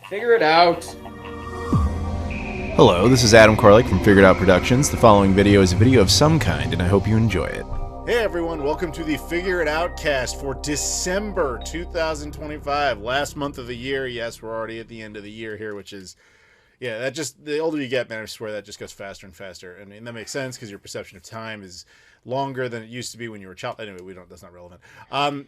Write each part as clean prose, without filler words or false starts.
Figure it out. Hello, this is Adam Koralik from Figured Out Productions. The following video is a video of some kind, and I hope you enjoy it. Hey everyone, welcome to the Figure It Outcast for December 2025, last month of the year. Yes, we're already at the end of the year here, which is, yeah, that just, the older you get, man, I swear that just goes faster and faster. And that makes sense because your perception of time is longer than it used to be when you were a child. Anyway, that's not relevant.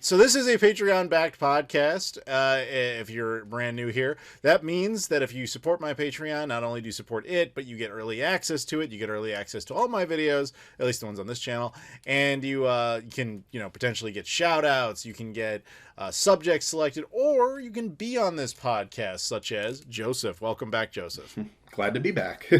So this is a Patreon-backed podcast. If you're brand new here, that means that if you support my Patreon, not only do you support it, but you get early access to it. You get early access to all my videos, at least the ones on this channel, and you can, potentially get shout-outs. You can get subjects selected, or you can be on this podcast, such as Joseph. Welcome back, Joseph. Glad to be back.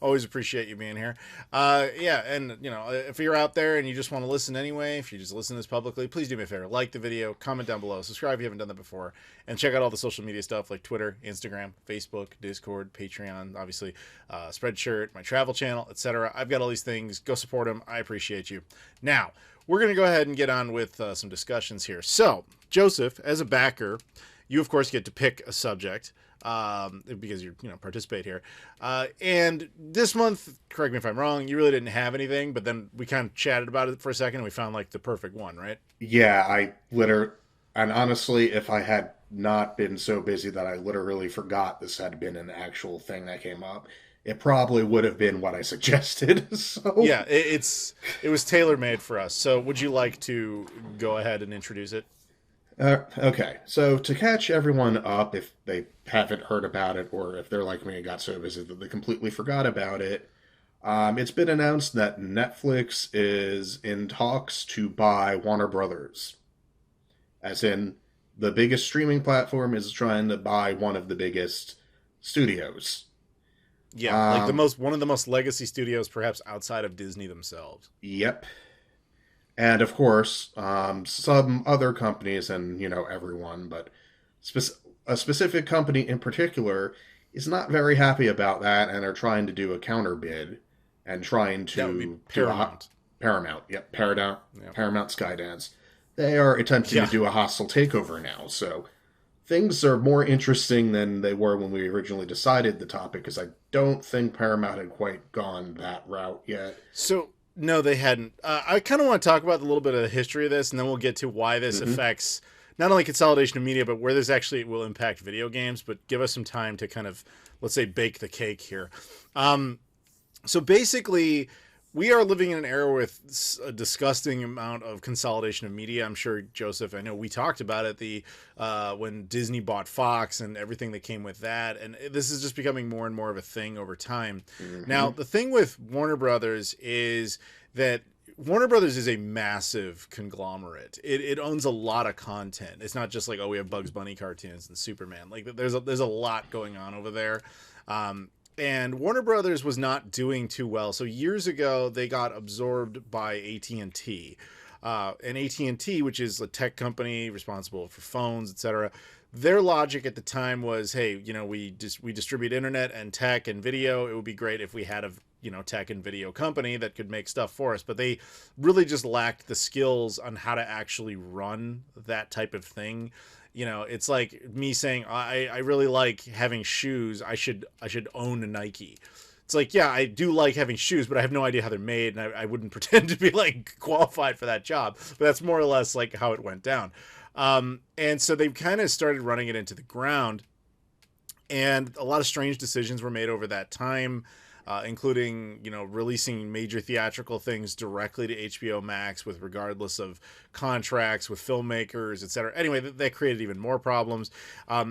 Always appreciate you being here. Yeah, and, if you're out there and you just want to listen anyway, if you just listen to this publicly, please do me a favor. Like the video, comment down below, subscribe if you haven't done that before, and check out all the social media stuff like Twitter, Instagram, Facebook, Discord, Patreon, obviously, Spreadshirt, my travel channel, etc. I've got all these things. Go support them. I appreciate you. Now, we're going to go ahead and get on with some discussions here. So, Joseph, as a backer, you, of course, get to pick a subject. Because you participate here, and this month, correct me if I'm wrong, you really didn't have anything, but then we kind of chatted about it for a second and we found like the perfect one, right? Yeah, and honestly, if I had not been so busy that I literally forgot this had been an actual thing that came up, it probably would have been what I suggested. So yeah, it was tailor-made for us. So would you like to go ahead and introduce it? Okay, so to catch everyone up, if they haven't heard about it, or if they're like me and got so busy that they completely forgot about it, it's been announced that Netflix is in talks to buy Warner Brothers. As in, the biggest streaming platform is trying to buy one of the biggest studios. Yeah, like one of the most legacy studios, perhaps outside of Disney themselves. Yep. And of course, some other companies and, everyone, but a specific company in particular is not very happy about that and are trying to do a counter bid and trying to... That would be Paramount. Paramount, yep. Paramount Skydance. They are attempting to do a hostile takeover now, so things are more interesting than they were when we originally decided the topic, because I don't think Paramount had quite gone that route yet. So... No, they hadn't. I kind of want to talk about a little bit of the history of this, and then we'll get to why this affects not only consolidation of media, but where this actually will impact video games. But give us some time to kind of, let's say, bake the cake here. So basically, we are living in an era with a disgusting amount of consolidation of media. I'm sure, Joseph, I know we talked about it, when Disney bought Fox and everything that came with that. And this is just becoming more and more of a thing over time. Now, the thing with Warner Brothers is that Warner Brothers is a massive conglomerate. It owns a lot of content. It's not just like, oh, we have Bugs Bunny cartoons and Superman. Like, there's a lot going on over there. And Warner Brothers was not doing too well. So years ago, they got absorbed by AT&T. And AT&T, which is a tech company responsible for phones, etc., their logic at the time was, hey, we distribute internet and tech and video. It would be great if we had a tech and video company that could make stuff for us. But they really just lacked the skills on how to actually run that type of thing. It's like me saying, I really like having shoes. I should own a Nike. It's like, yeah, I do like having shoes, but I have no idea how they're made. And I wouldn't pretend to be like qualified for that job, but that's more or less like how it went down. And so they've kind of started running it into the ground, and a lot of strange decisions were made over that time. Including, releasing major theatrical things directly to HBO Max with regardless of contracts with filmmakers, etc. Anyway, that created even more problems.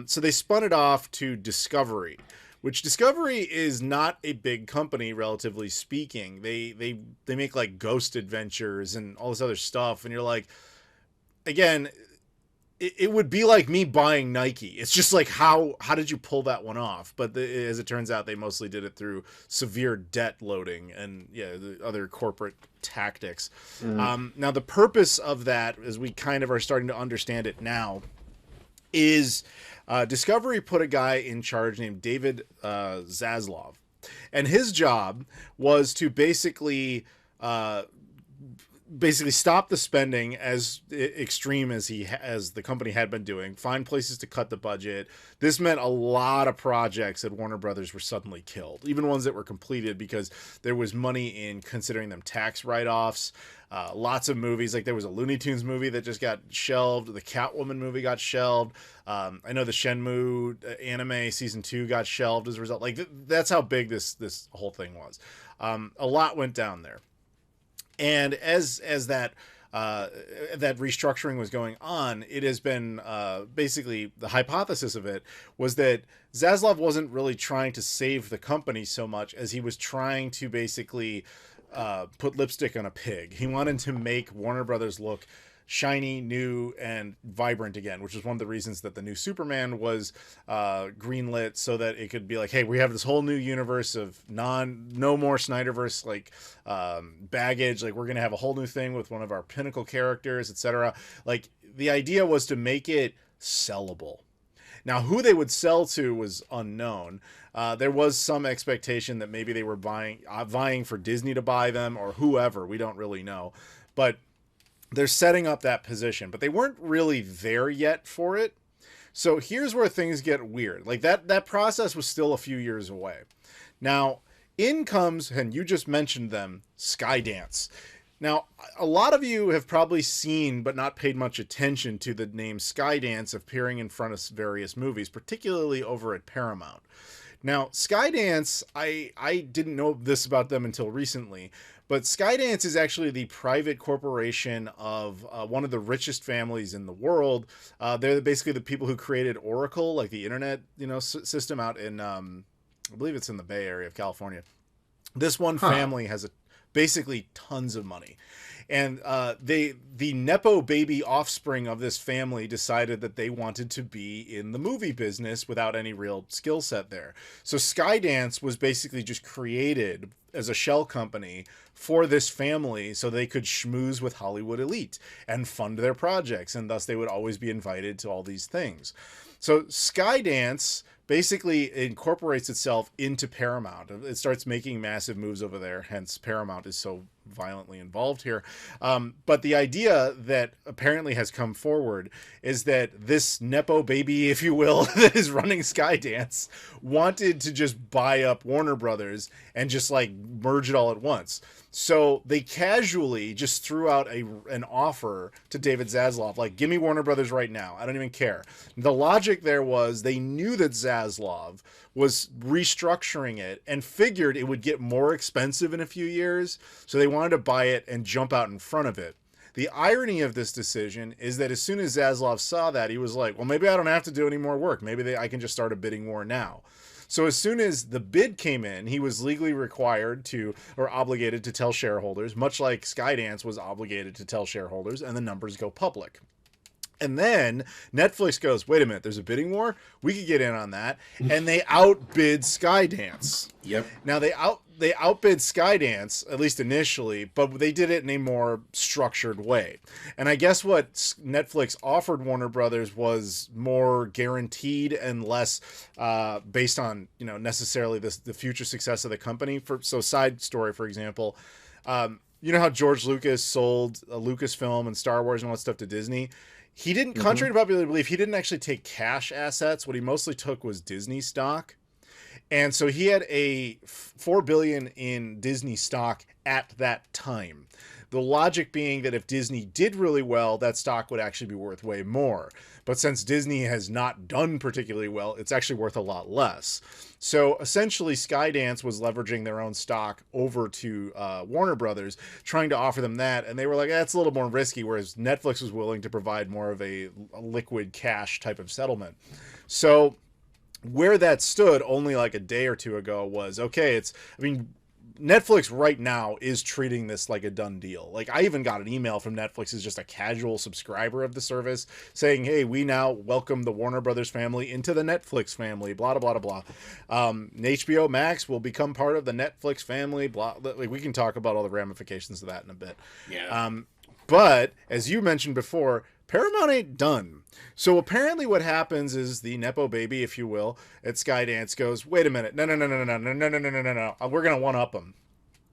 So they spun it off to Discovery, which Discovery is not a big company, relatively speaking. They make like Ghost Adventures and all this other stuff. And you're like, again, it would be like me buying Nike. It's just like, how did you pull that one off? But as it turns out, they mostly did it through severe debt loading and the other corporate tactics. Now, the purpose of that, as we kind of are starting to understand it now, is Discovery put a guy in charge named David Zaslav. And his job was to basically basically stop the spending as extreme as as the company had been doing, find places to cut the budget. This meant a lot of projects at Warner Brothers were suddenly killed, even ones that were completed, because there was money in considering them tax write-offs. Lots of movies, like there was a Looney Tunes movie that just got shelved. The Catwoman movie got shelved. I know the Shenmue anime season 2 got shelved as a result. Like that's how big this whole thing was. A lot went down there. And as that restructuring was going on, it has been basically the hypothesis of it was that Zaslav wasn't really trying to save the company so much as he was trying to basically put lipstick on a pig. He wanted to make Warner Brothers look shiny, new, and vibrant again, which is one of the reasons that the new Superman was greenlit, so that it could be like, hey, we have this whole new universe of no more Snyderverse like baggage. Like, we're gonna have a whole new thing with one of our pinnacle characters, etc. Like, the idea was to make it sellable. Now, who they would sell to was unknown. There was some expectation that maybe they were vying for Disney to buy them, or whoever. We don't really know, but they're setting up that position, but they weren't really there yet for it. So here's where things get weird. Like that process was still a few years away. Now, in comes, and you just mentioned them, Skydance. Now, a lot of you have probably seen but not paid much attention to the name Skydance appearing in front of various movies, particularly over at Paramount. Now, Skydance, I didn't know this about them until recently, but Skydance is actually the private corporation of one of the richest families in the world. They're basically the people who created Oracle, like the internet, system out in, I believe it's in the Bay Area of California. This one family has basically tons of money. And the Nepo baby offspring of this family decided that they wanted to be in the movie business without any real skill set there. So Skydance was basically just created as a shell company for this family so they could schmooze with Hollywood elite and fund their projects, and thus they would always be invited to all these things. So Skydance basically incorporates itself into Paramount. It starts making massive moves over there, hence Paramount is so violently involved here. But the idea that apparently has come forward is that this Nepo baby, if you will, that is running Skydance, wanted to just buy up Warner Brothers and just like merge it all at once. So they casually just threw out an offer to David Zaslav, like, give me Warner Brothers right now. I don't even care. The logic there was they knew that Zaslav was restructuring it and figured it would get more expensive in a few years. So they wanted to buy it and jump out in front of it. The irony of this decision is that as soon as Zaslav saw that, he was like, well, maybe I don't have to do any more work. Maybe I can just start a bidding war now. So as soon as the bid came in, he was legally required to, or obligated to tell shareholders, much like Skydance was obligated to tell shareholders, and the numbers go public. And then Netflix goes, wait a minute, there's a bidding war? We could get in on that. And they outbid Skydance. Yep. Now they outbid Skydance, at least initially, but they did it in a more structured way. And I guess what Netflix offered Warner Brothers was more guaranteed and less based on, necessarily the future success of the company. So side story, for example, you know how George Lucas sold Lucasfilm and Star Wars and all that stuff to Disney? He didn't, contrary to popular belief, he didn't actually take cash assets. What he mostly took was Disney stock. And so he had a $4 billion in Disney stock at that time. The logic being that if Disney did really well, that stock would actually be worth way more. But since Disney has not done particularly well, it's actually worth a lot less. So essentially, Skydance was leveraging their own stock over to Warner Brothers, trying to offer them that. And they were like, that's a little more risky, whereas Netflix was willing to provide more of a liquid cash type of settlement. So where that stood only like a day or two ago was, okay, Netflix right now is treating this like a done deal. Like, I even got an email from Netflix as just a casual subscriber of the service saying, hey, we now welcome the Warner Brothers family into the Netflix family, blah, blah, blah, blah. HBO Max will become part of the Netflix family, blah. Like, we can talk about all the ramifications of that in a bit. Yeah. But as you mentioned before, Paramount ain't done. So apparently what happens is the Nepo baby, if you will, at Skydance goes, wait a minute, no. We're going to one-up them.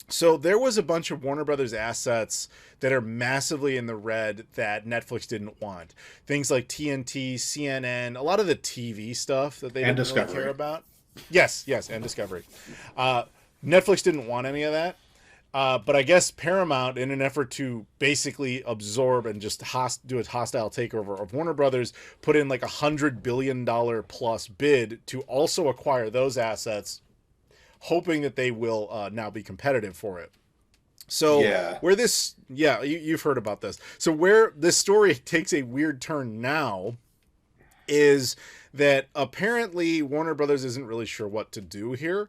So there was a bunch of Warner Brothers assets that are massively in the red that Netflix didn't want. Things like TNT, CNN, a lot of the TV stuff that they And didn't really care about. Yes, and Discovery. Netflix didn't want any of that. But I guess Paramount, in an effort to basically absorb and just do a hostile takeover of Warner Brothers, put in like $100 billion plus bid to also acquire those assets, hoping that they will now be competitive for it. So where this, you've heard about this. So where this story takes a weird turn now is that apparently Warner Brothers isn't really sure what to do here.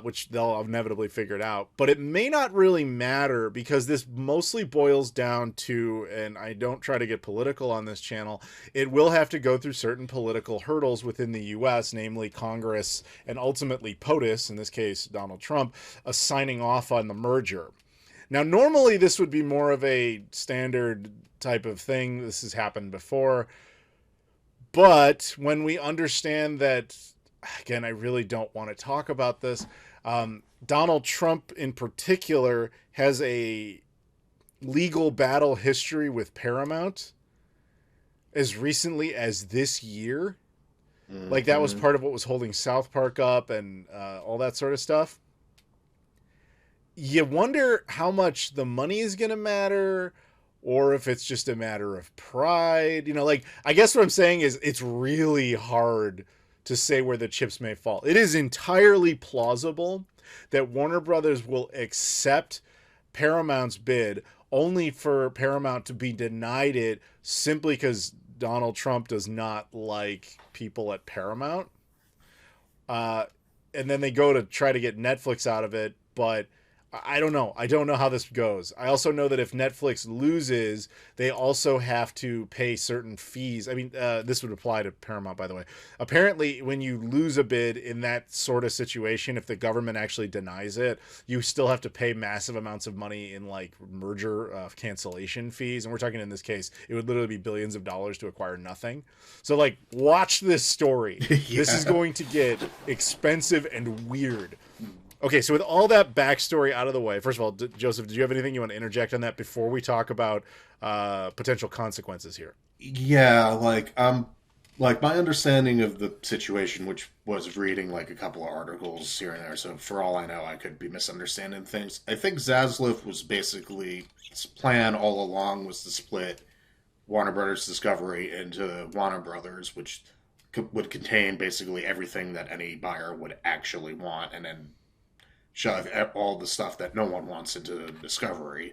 Which they'll inevitably figure it out. But it may not really matter because this mostly boils down to, and I don't try to get political on this channel, it will have to go through certain political hurdles within the U.S., namely Congress and ultimately POTUS, in this case Donald Trump, signing off on the merger. Now, normally this would be more of a standard type of thing. This has happened before. But when we understand that, again, I really don't want to talk about this. Donald Trump in particular has a legal battle history with Paramount as recently as this year. Mm-hmm. Like that was part of what was holding South Park up and all that sort of stuff. You wonder how much the money is going to matter or if it's just a matter of pride. You know, like, I guess what I'm saying is it's really hard to say where the chips may fall. It is entirely plausible that Warner Brothers will accept Paramount's bid only for Paramount to be denied it simply because Donald Trump does not like people at Paramount. And then they go to try to get Netflix out of it, but I don't know. I don't know how this goes. I also know that if Netflix loses, they also have to pay certain fees. I mean, this would apply to Paramount, by the way. Apparently, when you lose a bid in that sort of situation, if the government actually denies it, you still have to pay massive amounts of money in like merger cancellation fees. And we're talking in this case, it would literally be billions of dollars to acquire nothing. So like, watch this story. This is going to get expensive and weird. Okay, so with all that backstory out of the way, first of all, Joseph, did you have anything you want to interject on that before we talk about potential consequences here? Yeah, like my understanding of the situation, which was reading like a couple of articles here and there, so for all I know, I could be misunderstanding things. I think Zaslav was basically, his plan all along was to split Warner Brothers Discovery into Warner Brothers, which would contain basically everything that any buyer would actually want, and then shove all the stuff that no one wants into Discovery.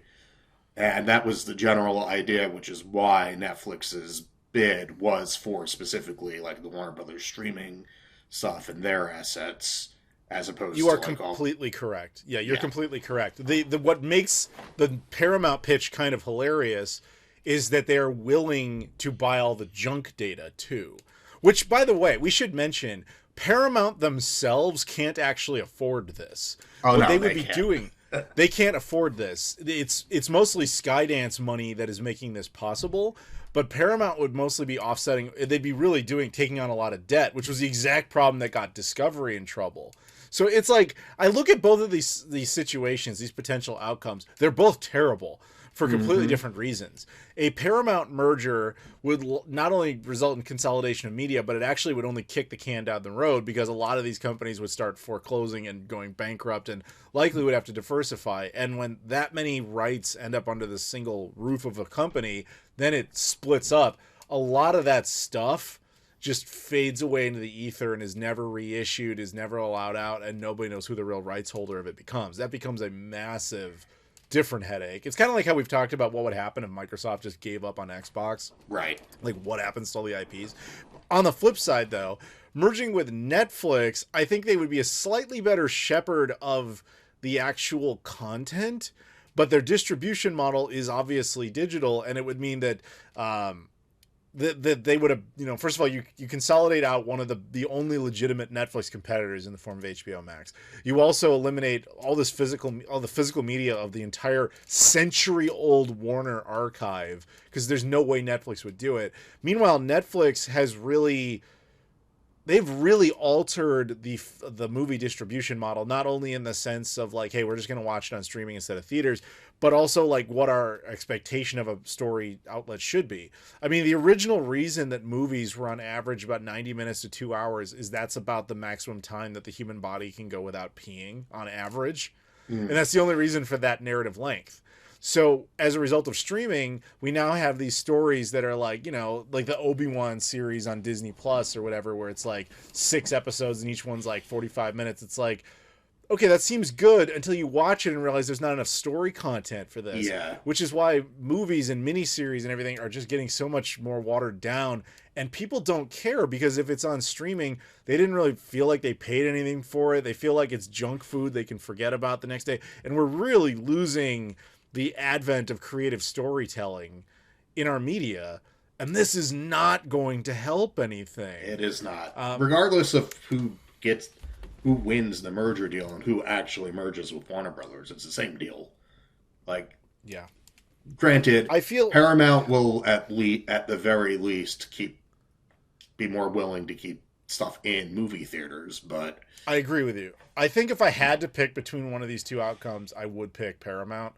And that was the general idea, which is why Netflix's bid was for specifically like the Warner Brothers streaming stuff and their assets, as opposed you are to completely correct. Yeah, you're completely correct. The what makes the Paramount pitch kind of hilarious is that they're willing to buy all the junk data too. Which, by the way, we should mention, Paramount themselves can't actually afford this. What they would be doing, they can't afford this. It's mostly Skydance money that is making this possible, but Paramount would mostly be offsetting. They'd be really taking on a lot of debt, which was the exact problem that got Discovery in trouble. So it's like, I look at both of these situations, these potential outcomes. They're both terrible for completely different reasons. A Paramount merger would not only result in consolidation of media, but it actually would only kick the can down the road because a lot of these companies would start foreclosing and going bankrupt and likely would have to diversify. And when that many rights end up under the single roof of a company, then it splits up. A lot of that stuff just fades away into the ether and is never reissued, is never allowed out, and nobody knows who the real rights holder of it becomes. That becomes a massive different headache. It's kind of like how we've talked about what would happen if Microsoft just gave up on Xbox. Right. Like what happens to all the IPs. On the flip side, though, merging with Netflix, I think they would be a slightly better shepherd of the actual content, but their distribution model is obviously digital, and it would mean that that they would have, first of all, you consolidate out one of the only legitimate Netflix competitors in the form of HBO Max. You also eliminate all the physical media of the entire century-old Warner archive, because there's no way Netflix would do it. Meanwhile, Netflix has really they've really altered the movie distribution model, not only in the sense of like, hey, we're just going to watch it on streaming instead of theaters, but also like what our expectation of a story outlet should be. I mean, the original reason that movies were on average about 90 minutes to 2 hours is that's about the maximum time that the human body can go without peeing on average. And that's the only reason for that narrative length. So as a result of streaming, we now have these stories that are like, you know, like the Obi-Wan series on Disney Plus or whatever, where it's like 6 episodes and each one's like 45 minutes. It's like, okay, that seems good until you watch it and realize there's not enough story content for this. Yeah. Which is why movies and miniseries and everything are just getting so much more watered down. And people don't care because if it's on streaming, they didn't really feel like they paid anything for it. They feel like it's junk food they can forget about the next day. And we're really losing the advent of creative storytelling in our media, and this is not going to help anything. It is not. Regardless of who wins the merger deal and who actually merges with Warner Brothers, it's the same deal. Like, yeah. Granted, I feel Paramount will at the very least be more willing to keep stuff in movie theaters, but I agree with you. I think if I had to pick between one of these two outcomes, I would pick Paramount.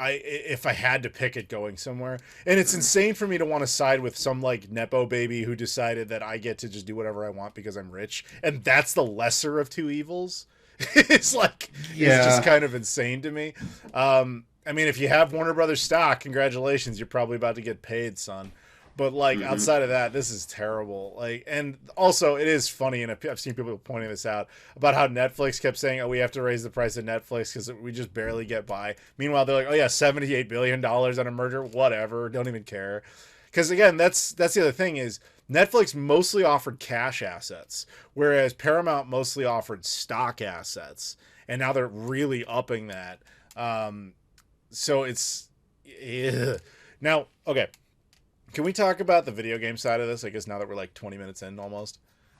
If I had to pick it going somewhere, and it's insane for me to want to side with some like Nepo baby who decided that I get to just do whatever I want because I'm rich, and that's the lesser of two evils. It's like, it's just kind of insane to me. I mean, if you have Warner Brothers stock, congratulations, you're probably about to get paid, son. But like outside of that, this is terrible. Like, and also it is funny, and I've seen people pointing this out about how Netflix kept saying, "Oh, we have to raise the price of Netflix because we just barely get by." Meanwhile, they're like, "Oh yeah, $78 billion on a merger, whatever, don't even care." Because again, that's the other thing is Netflix mostly offered cash assets, whereas Paramount mostly offered stock assets, and now they're really upping that. So it's now okay. Can we talk about the video game side of this? I guess now that we're like 20 minutes in almost.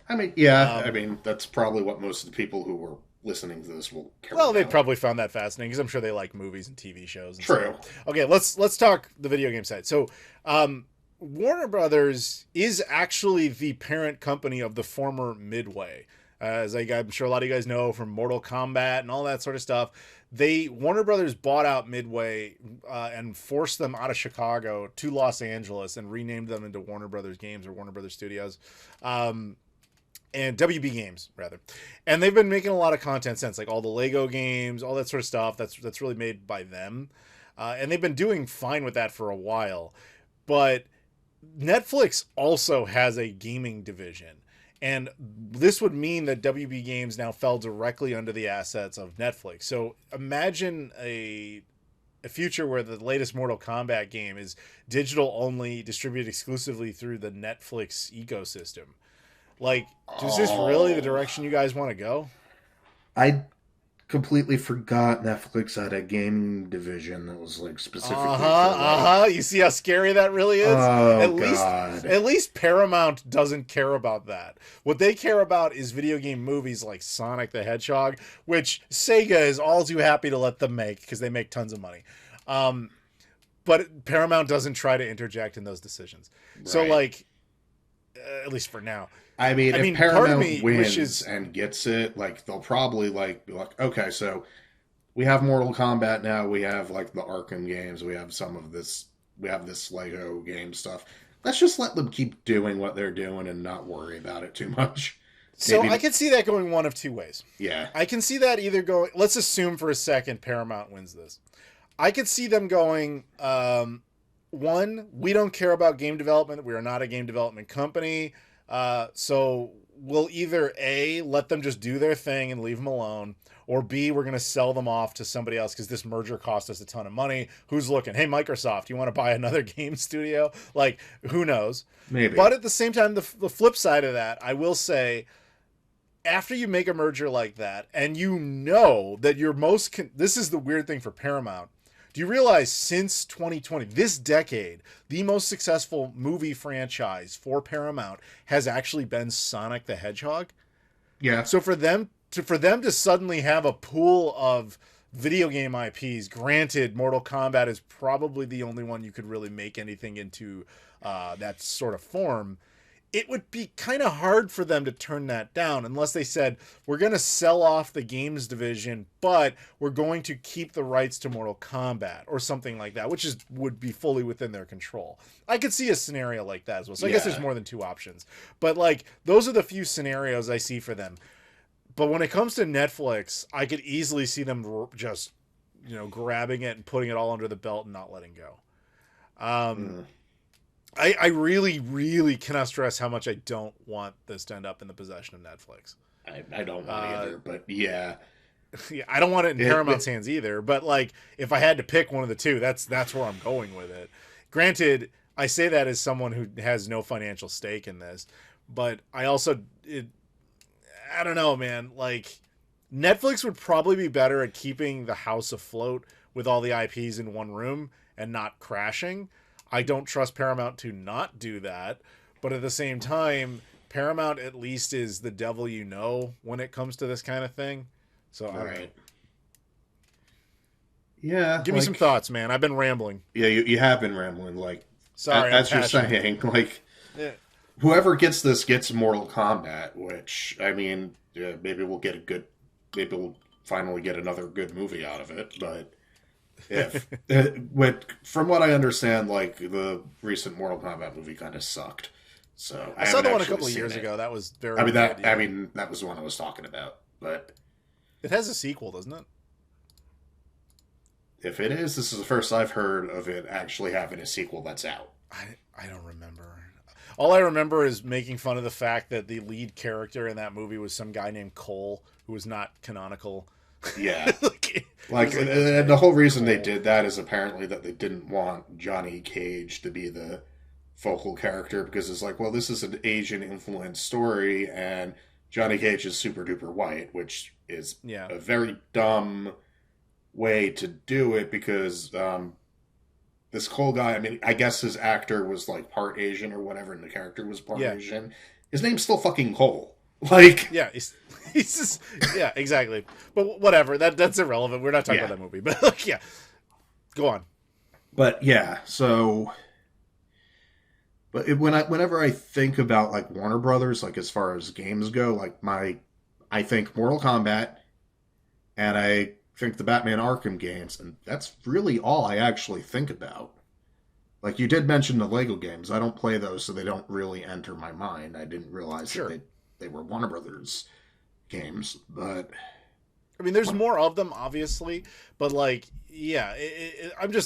I mean, yeah. I mean, that's probably what most of the people who were listening to this will care about. They probably found that fascinating because I'm sure they like movies and TV shows. And True. Stuff. Okay, let's talk the video game side. So, Warner Brothers is actually the parent company of the former Midway. As I'm sure a lot of you guys know from Mortal Kombat and all that sort of stuff. Warner Brothers bought out Midway and forced them out of Chicago to Los Angeles and renamed them into Warner Brothers Games or Warner Brothers Studios. And WB Games, rather. And they've been making a lot of content since, like all the Lego games, all that sort of stuff that's really made by them. And they've been doing fine with that for a while. But Netflix also has a gaming division. And this would mean that WB Games now fell directly under the assets of Netflix. So imagine a future where the latest Mortal Kombat game is digital only, distributed exclusively through the Netflix ecosystem. Like, is this really the direction you guys want to go? I completely forgot Netflix had a gaming division that was like specifically. You see how scary that really is? At least Paramount doesn't care about that. What they care about is video game movies like Sonic the Hedgehog, which Sega is all too happy to let them make because they make tons of money. But Paramount doesn't try to interject in those decisions. Right. So like, at least for now. I mean, if Paramount wins and gets it, like they'll probably like be like, okay, so we have Mortal Kombat now. We have like the Arkham games. We have some of this. We have this Lego game stuff. Let's just let them keep doing what they're doing and not worry about it too much. So I can see that going one of two ways. Yeah, I can see that either going. Let's assume for a second Paramount wins this. I could see them going. One, we don't care about game development. We are not a game development company. So we'll either A, let them just do their thing and leave them alone, or B, we're going to sell them off to somebody else because this merger cost us a ton of money. Who's looking? Hey, Microsoft, you want to buy another game studio? Like, who knows? Maybe. But at the same time, the flip side of that, I will say, after you make a merger like that, and you know that you're this is the weird thing for Paramount. Do you realize since 2020, this decade, the most successful movie franchise for Paramount has actually been Sonic the Hedgehog? Yeah. So for them to suddenly have a pool of video game IPs, granted, Mortal Kombat is probably the only one you could really make anything into that sort of form. it would be kind of hard for them to turn that down unless they said, we're going to sell off the games division, but we're going to keep the rights to Mortal Kombat or something like that, which would be fully within their control. I could see a scenario like that as well. So I guess there's more than two options. But like, those are the few scenarios I see for them. But when it comes to Netflix, I could easily see them just, grabbing it and putting it all under the belt and not letting go. I really, really cannot stress how much I don't want this to end up in the possession of Netflix. I don't want either, but yeah. Yeah, I don't want it in Paramount's hands either. But like, if I had to pick one of the two, that's where I'm going with it. Granted, I say that as someone who has no financial stake in this, but I also, I don't know, man. Like, Netflix would probably be better at keeping the house afloat with all the IPs in one room and not crashing. I don't trust Paramount to not do that, but at the same time, Paramount at least is the devil when it comes to this kind of thing. So, all right. Yeah. Give me some thoughts, man. I've been rambling. Yeah, you have been rambling. Like, sorry, as you're saying, like, whoever gets this gets Mortal Kombat, which, I mean, maybe we'll finally get another good movie out of it, but from what I understand, like, the recent Mortal Kombat movie kind of sucked. So I saw the one a couple of years ago. That was very. That was the one I was talking about. But it has a sequel, doesn't it? If it is, this is the first I've heard of it actually having a sequel that's out. I don't remember. All I remember is making fun of the fact that the lead character in that movie was some guy named Cole, who was not canonical. Yeah. And the whole reason they did that is apparently that they didn't want Johnny Cage to be the focal character, because it's like, well, this is an Asian influenced story and Johnny Cage is super duper white, which is a very dumb way to do it, because this Cole guy, I mean, I guess his actor was like part Asian or whatever, and the character was part Asian. His name's still fucking Cole. Like, yeah, he's just, yeah, exactly. But whatever, that's irrelevant. We're not talking about that movie. But like, yeah, go on. But yeah, so, but whenever I think about like Warner Brothers, like as far as games go, like I think Mortal Kombat, and I think the Batman Arkham games, and that's really all I actually think about. Like, you did mention the Lego games. I don't play those, so they don't really enter my mind. I didn't realize that they were Warner Brothers games, but I mean, there's more of them, obviously, but like, yeah,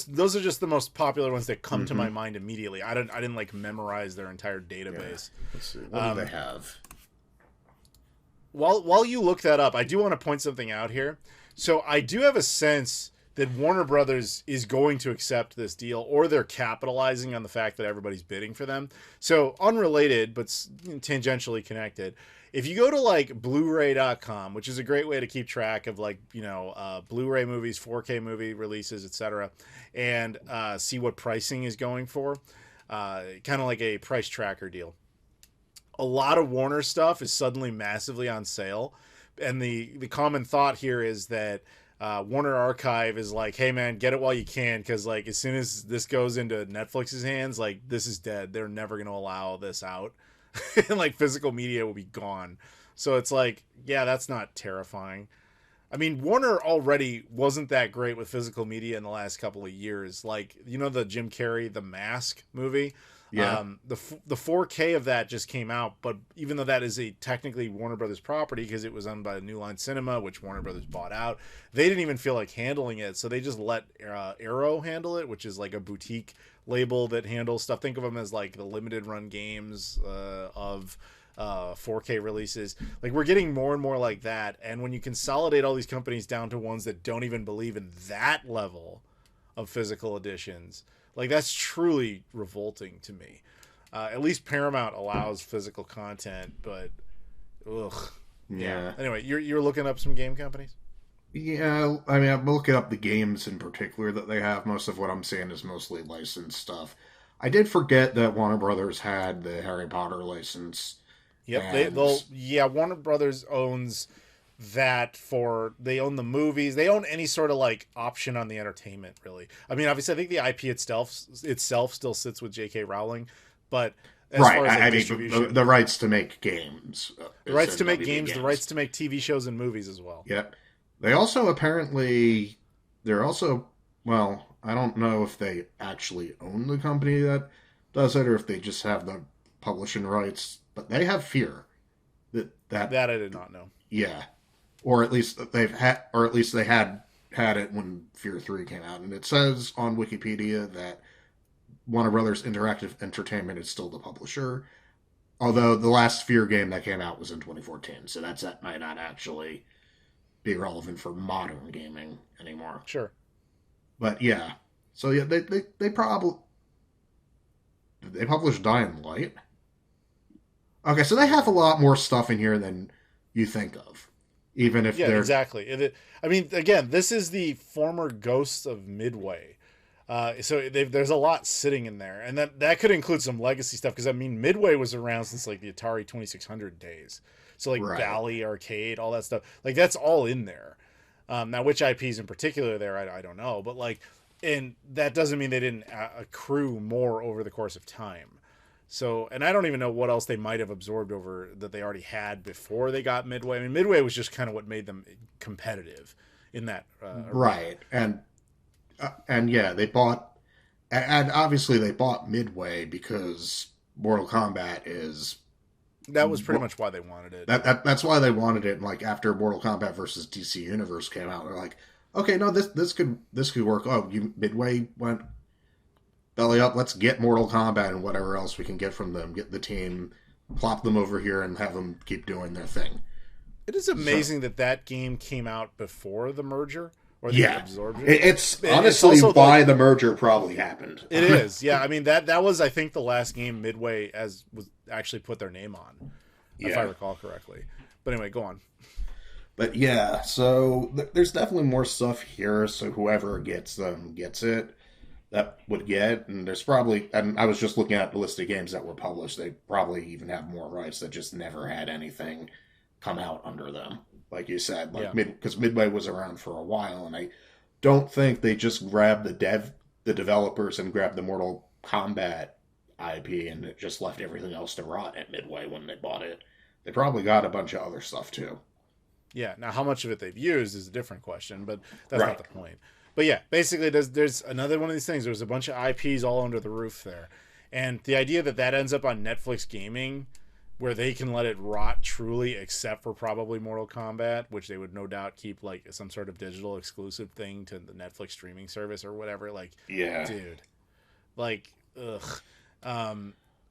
those are just the most popular ones that come to my mind immediately. I didn't like memorize their entire database. Yeah. Let's see. What do they have? While you look that up, I do want to point something out here. So I do have a sense that Warner Brothers is going to accept this deal, or they're capitalizing on the fact that everybody's bidding for them. So unrelated, but tangentially connected. If you go to like Blu-ray.com, which is a great way to keep track of like, Blu-ray movies, 4K movie releases, etc., and see what pricing is going for, kind of like a price tracker deal. A lot of Warner stuff is suddenly massively on sale. And the common thought here is that Warner Archive is like, hey man, get it while you can, because like as soon as this goes into Netflix's hands, like this is dead. They're never going to allow this out, and like physical media will be gone. So it's like, yeah, that's not terrifying. I mean, Warner already wasn't that great with physical media in the last couple of years. Like, the Jim Carrey The Mask movie. Yeah. The 4K of that just came out, but even though that is a technically Warner Brothers property, because it was owned by New Line Cinema, which Warner Brothers bought out, they didn't even feel like handling it, so they just let Arrow handle it, which is like a boutique label that handles stuff. Think of them as like the limited run games of 4K releases. Like, we're getting more and more like that, and when you consolidate all these companies down to ones that don't even believe in that level of physical editions, like, that's truly revolting to me. At least Paramount allows physical content, but ugh. Yeah. Anyway, you're looking up some game companies? Yeah, I mean, I'm looking up the games in particular that they have. Most of what I'm seeing is mostly licensed stuff. I did forget that Warner Brothers had the Harry Potter license. Yep, Warner Brothers owns that. They own the movies, they own any sort of like option on the entertainment, really. I mean, obviously I think the IP itself still sits with J.K. Rowling, but as right. far as I mean, distribution. the rights to make games. The rights to make games, the rights to make TV shows and movies as well. Yep. They also apparently, well, I don't know if they actually own the company that does it or if they just have the publishing rights, but they have Fear. That I did not know. Yeah. Or at least they had it when Fear 3 came out. And it says on Wikipedia that Warner Brothers Interactive Entertainment is still the publisher. Although the last Fear game that came out was in 2014, so that might not actually be relevant for modern gaming anymore. Sure. But yeah. So yeah, they probably... Did they publish Dying Light? Okay, so they have a lot more stuff in here than you think of. Even if they're... exactly. I mean, again, this is the former Ghosts of Midway. So there's a lot sitting in there. And that could include some legacy stuff, because, I mean, Midway was around since, like, the Atari 2600 days. So, like, right. Valley Arcade, all that stuff. Like, that's all in there. Now, which IPs in particular there, I don't know. But, like, and that doesn't mean they didn't accrue more over the course of time. So, and I don't even know what else they might have absorbed over that they already had before they got Midway. I mean, Midway was just kind of what made them competitive in that. Right. And yeah, they bought, and obviously they bought Midway because Mortal Kombat is... That was pretty much why they wanted it. That's why they wanted it. And like after Mortal Kombat versus DC Universe came out, they're like, okay, no, this could work. Oh, Midway went belly up. Let's get Mortal Kombat and whatever else we can get from them. Get the team, plop them over here, and have them keep doing their thing. It is amazing that game came out before the merger. Or they absorbed it. It's honestly why the merger probably happened. It is, yeah. I mean, that was, I think, the last game Midway was actually put their name on, if I recall correctly. But anyway, go on. But yeah, so there's definitely more stuff here. So whoever gets them gets it. That would get, and there's probably, and I was just looking at the list of games that were published. They probably even have more rights that just never had anything come out under them. Like you said, because Midway was around for a while, and I don't think they just grabbed the developers and grabbed the Mortal Kombat IP and it just left everything else to rot at Midway when they bought it. They probably got a bunch of other stuff too. Yeah, now how much of it they've used is a different question, but that's not the point. But yeah, basically there's another one of these things. There's a bunch of IPs all under the roof there. And the idea that ends up on Netflix Gaming, where they can let it rot truly, except for probably Mortal Kombat, which they would no doubt keep like some sort of digital exclusive thing to the Netflix streaming service or whatever. Like, dude, like, ugh.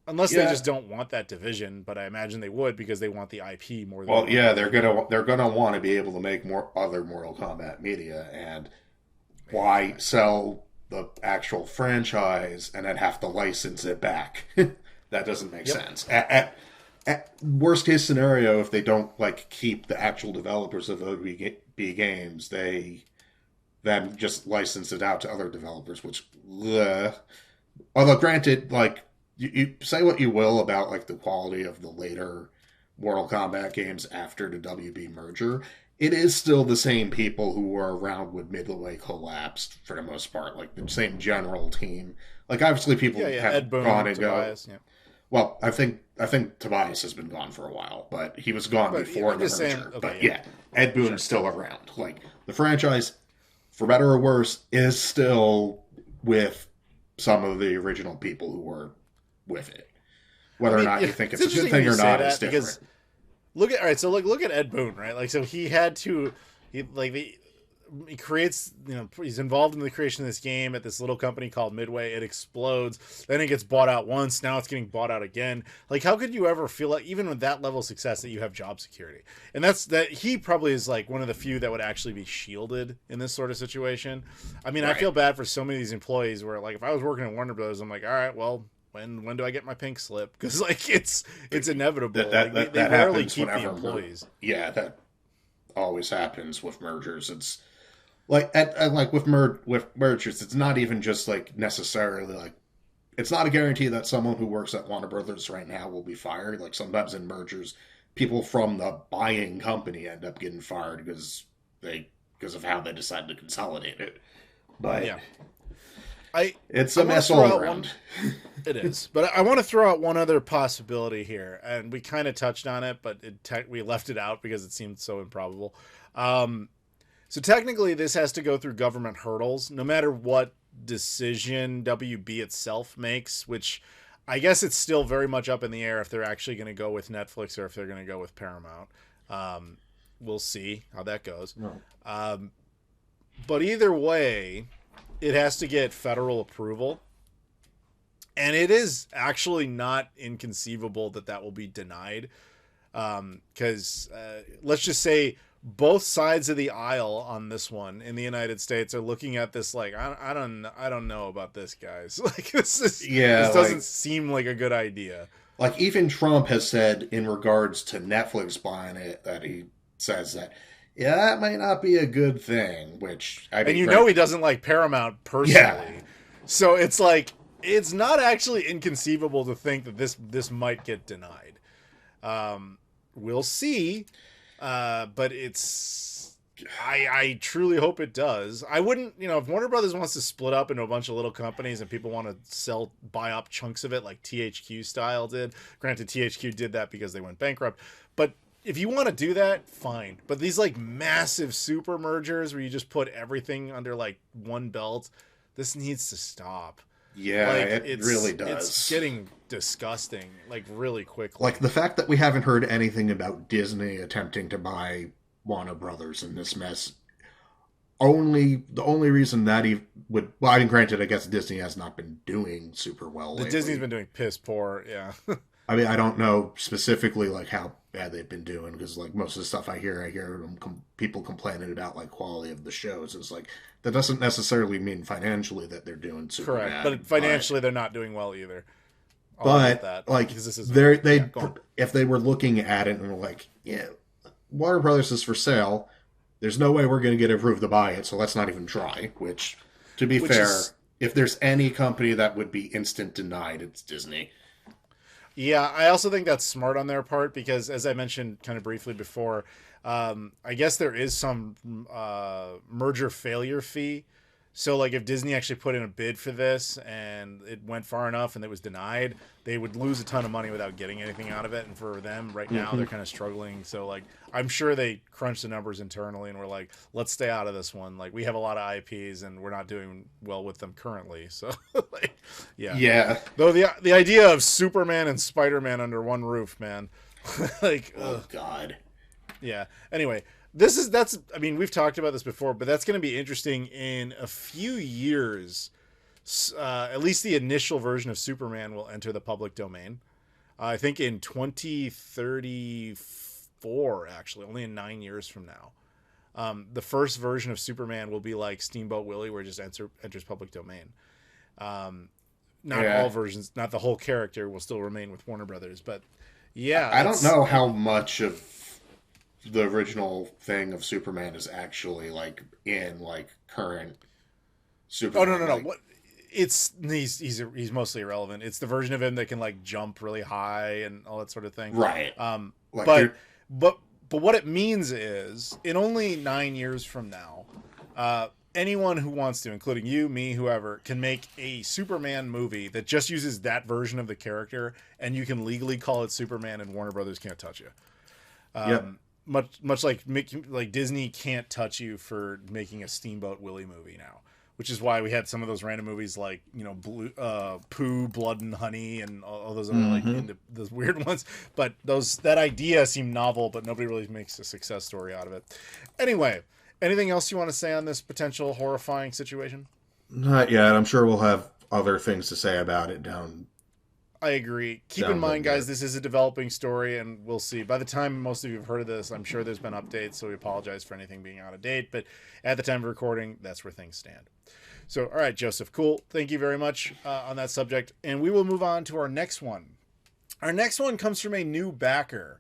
Unless they just don't want that division, but I imagine they would because they want the IP more than. Well, yeah, they're gonna want to be able to make more other Mortal Kombat media, and why sell the actual franchise and then have to license it back? That doesn't make sense. At worst case scenario, if they don't like keep the actual developers of OB games, they then just license it out to other developers. Which, although granted, like you say what you will about like the quality of the later Mortal Kombat games after the WB merger, it is still the same people who were around when Midway collapsed for the most part, like the same general team. Like obviously people have Ed Boon, gone and Tobias, go. Well, I think Tobias has been gone for a while, but he was gone before the merger. Ed Boon's still around. Like the franchise, for better or worse, is still with some of the original people who were with it. Whether or not you think it's a good thing or not is different. Look at Ed Boon, right? Like, so he creates, he's involved in the creation of this game at this little company called Midway. It explodes. Then it gets bought out once. Now it's getting bought out again. Like, how could you ever feel like, even with that level of success, that you have job security? And he probably is like one of the few that would actually be shielded in this sort of situation. I mean, I feel bad for so many of these employees where, like, if I was working at Warner Brothers, I'm like, all right, well, when do I get my pink slip? Because like it's inevitable. They rarely keep the employees. Yeah, that always happens with mergers. It's like with mergers, it's not even just like necessarily like it's not a guarantee that someone who works at Warner Brothers right now will be fired. Like sometimes in mergers, people from the buying company end up getting fired because of how they decide to consolidate it. But It's a mess all around. It is. But I want to throw out one other possibility here, and we kind of touched on it, but we left it out because it seemed so improbable. So technically, this has to go through government hurdles, no matter what decision WB itself makes, which I guess it's still very much up in the air if they're actually going to go with Netflix or if they're going to go with Paramount. We'll see how that goes. No. But either way, it has to get federal approval. And it is actually not inconceivable that will be denied. Because let's just say both sides of the aisle on this one in the United States are looking at this like, I don't know about this, guys. Like this doesn't seem like a good idea. Like even Trump has said in regards to Netflix buying it that he says that that might not be a good thing. Which I mean, he doesn't like Paramount personally. Yeah. So it's like it's not actually inconceivable to think that this might get denied. We'll see. But I truly hope it does. I wouldn't, if Warner Brothers wants to split up into a bunch of little companies and people want to buy up chunks of it like THQ style did. Granted, THQ did that because they went bankrupt. But if you want to do that, fine. But these like massive super mergers where you just put everything under like one belt, this needs to stop. Yeah, it really does. It's getting disgusting, like really quickly. Like the fact that we haven't heard anything about Disney attempting to buy Warner Brothers in this mess. The only reason that he would, well, I mean, granted, I guess Disney has not been doing super well lately. Disney's been doing piss poor, yeah. I mean, I don't know specifically like how bad they've been doing because like most of the stuff I hear people complaining about like quality of the shows. It's like that doesn't necessarily mean financially that they're doing super bad. But financially they're not doing well either. But like if they were looking at it and were like, yeah, Warner Brothers is for sale, there's no way we're going to get approved to buy it, so let's not even try. Which, to be fair, if there's any company that would be instant denied, it's Disney. Yeah, I also think that's smart on their part because, as I mentioned kind of briefly before, I guess there is some merger failure fee. So, like, if Disney actually put in a bid for this and it went far enough and it was denied, they would lose a ton of money without getting anything out of it. And for them, right now, they're kind of struggling. So, like, I'm sure they crunched the numbers internally and were like, let's stay out of this one. Like, we have a lot of IPs and we're not doing well with them currently. So, like, yeah. Yeah. Though the idea of Superman and Spider-Man under one roof, man. Like, oh, God. Yeah. Anyway. I mean, we've talked about this before, but that's going to be interesting in a few years. At least the initial version of Superman will enter the public domain. I think in 2034, actually, only in 9 years from now. The first version of Superman will be like Steamboat Willie, where it just enters public domain. Not all versions, not the whole character will still remain with Warner Brothers, but yeah. I don't know how much of the original thing of Superman is actually like in like current Superman. Oh no. What? He's mostly irrelevant. It's the version of him that can like jump really high and all that sort of thing. Right. But what it means is in only 9 years from now, anyone who wants to, including you, me, whoever, can make a Superman movie that just uses that version of the character, and you can legally call it Superman, and Warner Brothers can't touch you. Yep. Much like Disney can't touch you for making a Steamboat Willie movie now, which is why we had some of those random movies like Pooh, Blood and Honey, and all those other like those weird ones. But that idea seemed novel, but nobody really makes a success story out of it. Anyway, anything else you want to say on this potential horrifying situation? Not yet. I'm sure we'll have other things to say about it down. I agree. Keep in mind, guys, this is a developing story, and we'll see. By the time most of you have heard of this, I'm sure there's been updates, so we apologize for anything being out of date. But at the time of recording, that's where things stand. So, all right, Joseph, cool. Thank you very much on that subject. And we will move on to our next one. Our next one comes from a new backer.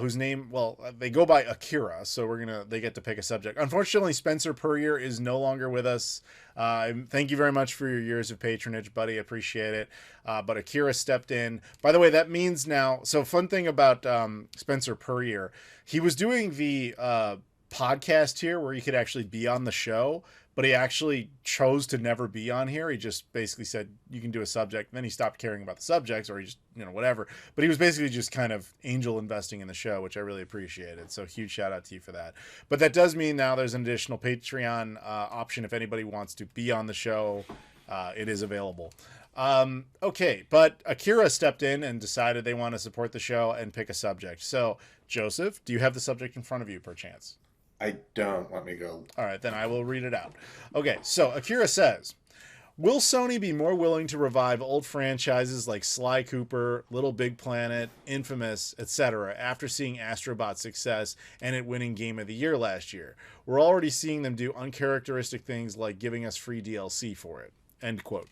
Whose name, they go by Akira, so they get to pick a subject. Unfortunately, Spencer Puryear is no longer with us. Thank you very much for your years of patronage, buddy. Appreciate it. But Akira stepped in. By the way, that means now, so fun thing about Spencer Puryear, he was doing the podcast here where you could actually be on the show, but he actually chose to never be on here. He just basically said, you can do a subject. And then he stopped caring about the subjects, or he just, whatever. But he was basically just kind of angel investing in the show, which I really appreciated. So huge shout out to you for that. But that does mean now there's an additional Patreon option. If anybody wants to be on the show, it is available. Okay, but Akira stepped in and decided they want to support the show and pick a subject. So, Joseph, do you have the subject in front of you, perchance? I don't. Let me go. All right, then I will read it out. Okay, so Akira says, will Sony be more willing to revive old franchises like Sly Cooper, Little Big Planet, Infamous, etc. after seeing Astro Bot's success and it winning Game of the Year last year? We're already seeing them do uncharacteristic things like giving us free DLC for it. End quote.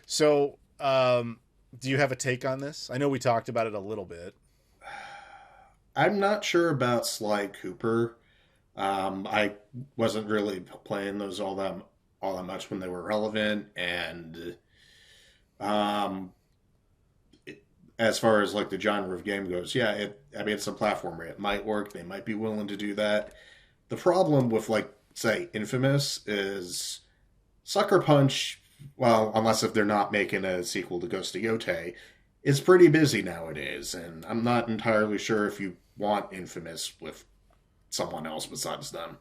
So, do you have a take on this? I know we talked about it a little bit. I'm not sure about Sly Cooper. I wasn't really playing those all that much when they were relevant, and as far as like the genre of game goes, yeah, it's a platformer. It might work. They might be willing to do that. The problem with, like, say, Infamous is Sucker Punch. Well, unless if they're not making a sequel to Ghost of Yotei, is pretty busy nowadays, and I'm not entirely sure if you want Infamous with someone else besides them.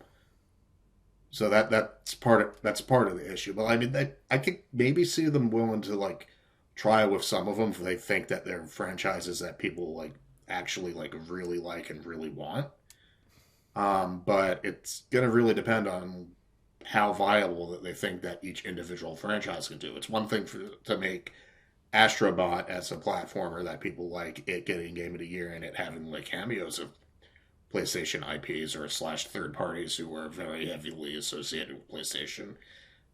So that's part of the issue. But I mean, I could maybe see them willing to like try with some of them if they think that they're franchises that people like actually like really like and really want. But it's gonna really depend on how viable that they think that each individual franchise can do. It's one thing to make Astro Bot as a platformer that people like, it getting Game of the Year and it having like cameos of PlayStation IPs or / third parties who are very heavily associated with PlayStation.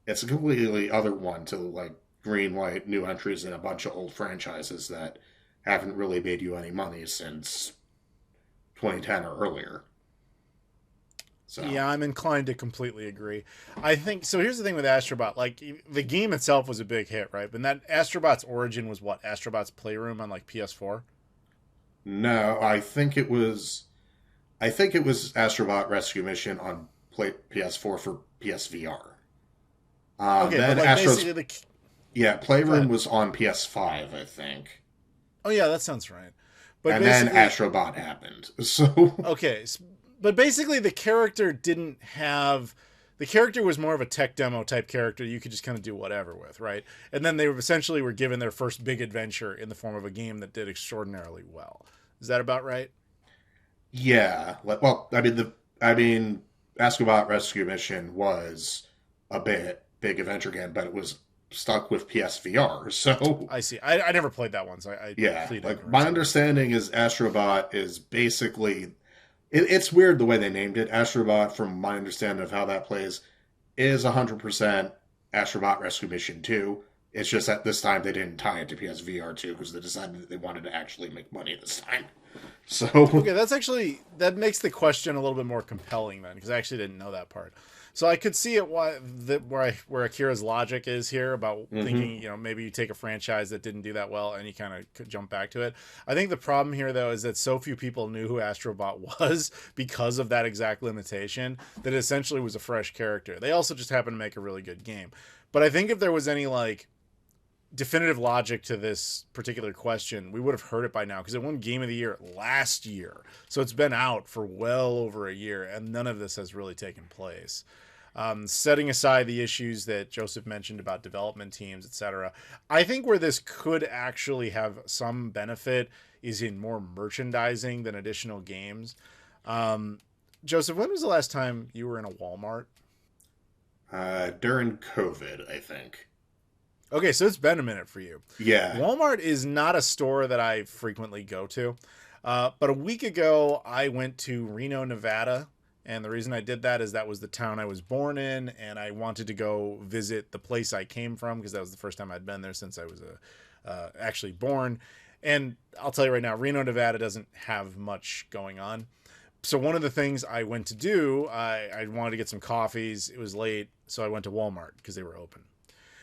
It's a completely other one to like greenlight new entries in a bunch of old franchises that haven't really made you any money since 2010 or earlier. So. Yeah, I'm inclined to completely agree. I think so. Here's the thing with Astro Bot: like the game itself was a big hit, right? But that Astro Bot's origin was what? Astro Bot's Playroom on like PS4. No, I think it was Astro Bot Rescue Mission on PS4 for PSVR. Okay, then but like basically Playroom was on PS5, I think. Oh yeah, that sounds right. But and then Astro Bot happened. So okay. But basically, the character was more of a tech demo type character you could just kind of do whatever with, right? And then they essentially were given their first big adventure in the form of a game that did extraordinarily well. Is that about right? Yeah. Well, I mean, Astro Bot Rescue Mission was a big adventure game, but it was stuck with PSVR. So I see. I never played that one, so my understanding is Astro Bot is basically. It's weird the way they named it. Astro Bot, from my understanding of how that plays, is 100% Astro Bot Rescue Mission 2. It's just that this time they didn't tie it to PSVR 2 because they decided that they wanted to actually make money this time. So okay, that makes the question a little bit more compelling then, because I actually didn't know that part. So I could see it where Akira's logic is here about thinking, maybe you take a franchise that didn't do that well and you kind of could jump back to it. I think the problem here, though, is that so few people knew who Astro Bot was because of that exact limitation, that it essentially was a fresh character. They also just happened to make a really good game. But I think if there was any like definitive logic to this particular question, we would have heard it by now, because it won Game of the Year last year. So it's been out for well over a year, and none of this has really taken place. Setting aside the issues that Joseph mentioned about development teams, etc., I think where this could actually have some benefit is in more merchandising than additional games. Joseph, when was the last time you were in a Walmart? During COVID, I think. Okay, so it's been a minute for you. Yeah. Walmart is not a store that I frequently go to. But a week ago, I went to Reno, Nevada. And the reason I did that is that was the town I was born in. And I wanted to go visit the place I came from, because that was the first time I'd been there since I was actually born. And I'll tell you right now, Reno, Nevada doesn't have much going on. So one of the things I went to do, I wanted to get some coffees. It was late, so I went to Walmart because they were open.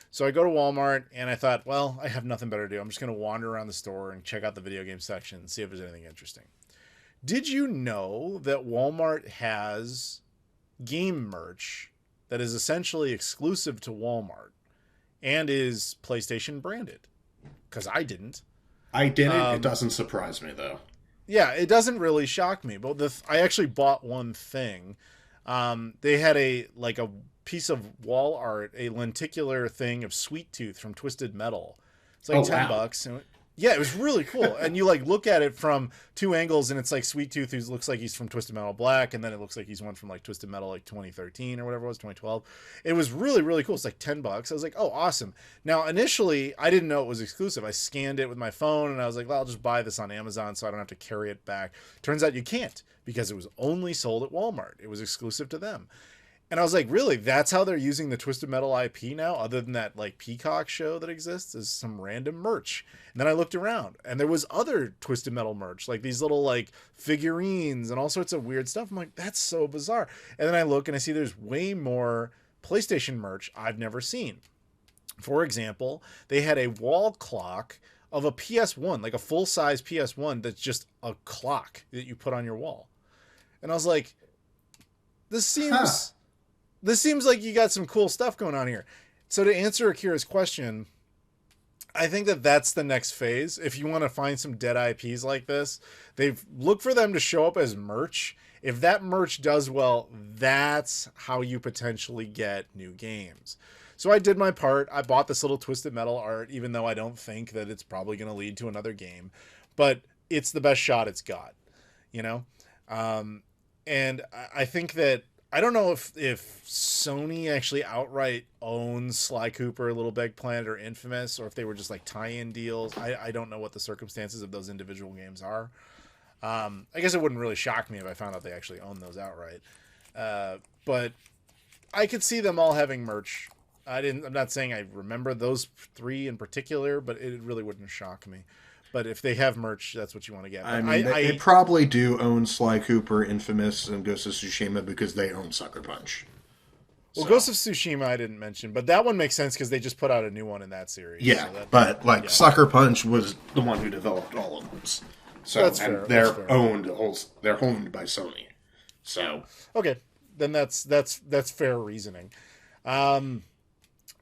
So I go to Walmart, and I thought, well, I have nothing better to do. I'm just going to wander around the store and check out the video game section and see if there's anything interesting. Did you know that Walmart has game merch that is essentially exclusive to Walmart and is PlayStation branded. Because I didn't. I didn't. It doesn't surprise me, though. Yeah, it doesn't really shock me. But I actually bought one thing. They had a piece of wall art, a lenticular thing of Sweet Tooth from Twisted Metal. It's like $10. And yeah, it was really cool. And you look at it from two angles, and it's like Sweet Tooth, who looks like he's from Twisted Metal Black, and then it looks like he's one from Twisted Metal 2013 or whatever it was, 2012. It was really, really cool. It's like $10. I was like, oh, awesome. Now, initially, I didn't know it was exclusive. I scanned it with my phone, and I was like, well, I'll just buy this on Amazon so I don't have to carry it back. Turns out you can't, because it was only sold at Walmart. It was exclusive to them. And I was like, really? That's how they're using the Twisted Metal IP now, other than that Peacock show that exists, is some random merch. And then I looked around, and there was other Twisted Metal merch, like these little figurines and all sorts of weird stuff. I'm like, that's so bizarre. And then I look and I see there's way more PlayStation merch I've never seen. For example, they had a wall clock of a PS1, like a full-size PS1 that's just a clock that you put on your wall. And I was like, this seems like you got some cool stuff going on here. So to answer Akira's question, I think that's the next phase. If you want to find some dead IPs like this, look for them to show up as merch. If that merch does well, that's how you potentially get new games. So I did my part. I bought this little Twisted Metal art, even though I don't think that it's probably going to lead to another game. But it's the best shot it's got, And I think that, I don't know if Sony actually outright owns Sly Cooper, Little Big Planet, or Infamous, or if they were just tie-in deals. I don't know what the circumstances of those individual games are. I guess it wouldn't really shock me if I found out they actually own those outright. But I could see them all having merch. I'm not saying I remember those three in particular, but it really wouldn't shock me. But if they have merch, that's what you want to get. They probably do own Sly Cooper, Infamous, and Ghost of Tsushima because they own Sucker Punch. Well, Ghost of Tsushima I didn't mention, but that one makes sense because they just put out a new one in that series. Yeah, so Sucker Punch was the one who developed all of those. So that's fair. They're owned by Sony. So okay, then that's fair reasoning.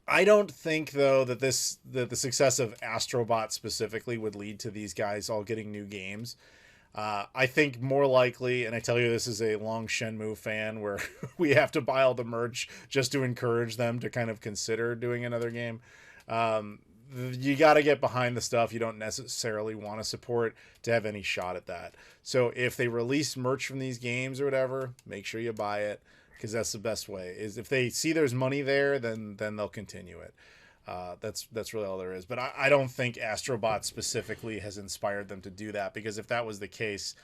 I don't think, though, that the success of Astrobot specifically would lead to these guys all getting new games. I think more likely, and I tell you this as a long Shenmue fan, where we have to buy all the merch just to encourage them to kind of consider doing another game. You got to get behind the stuff you don't necessarily want to support to have any shot at that. So if they release merch from these games or whatever, make sure you buy it. Because that's the best way. Is if they see there's money there, then they'll continue it. That's really all there is. But I don't think Astrobot specifically has inspired them to do that. Because if that was the case,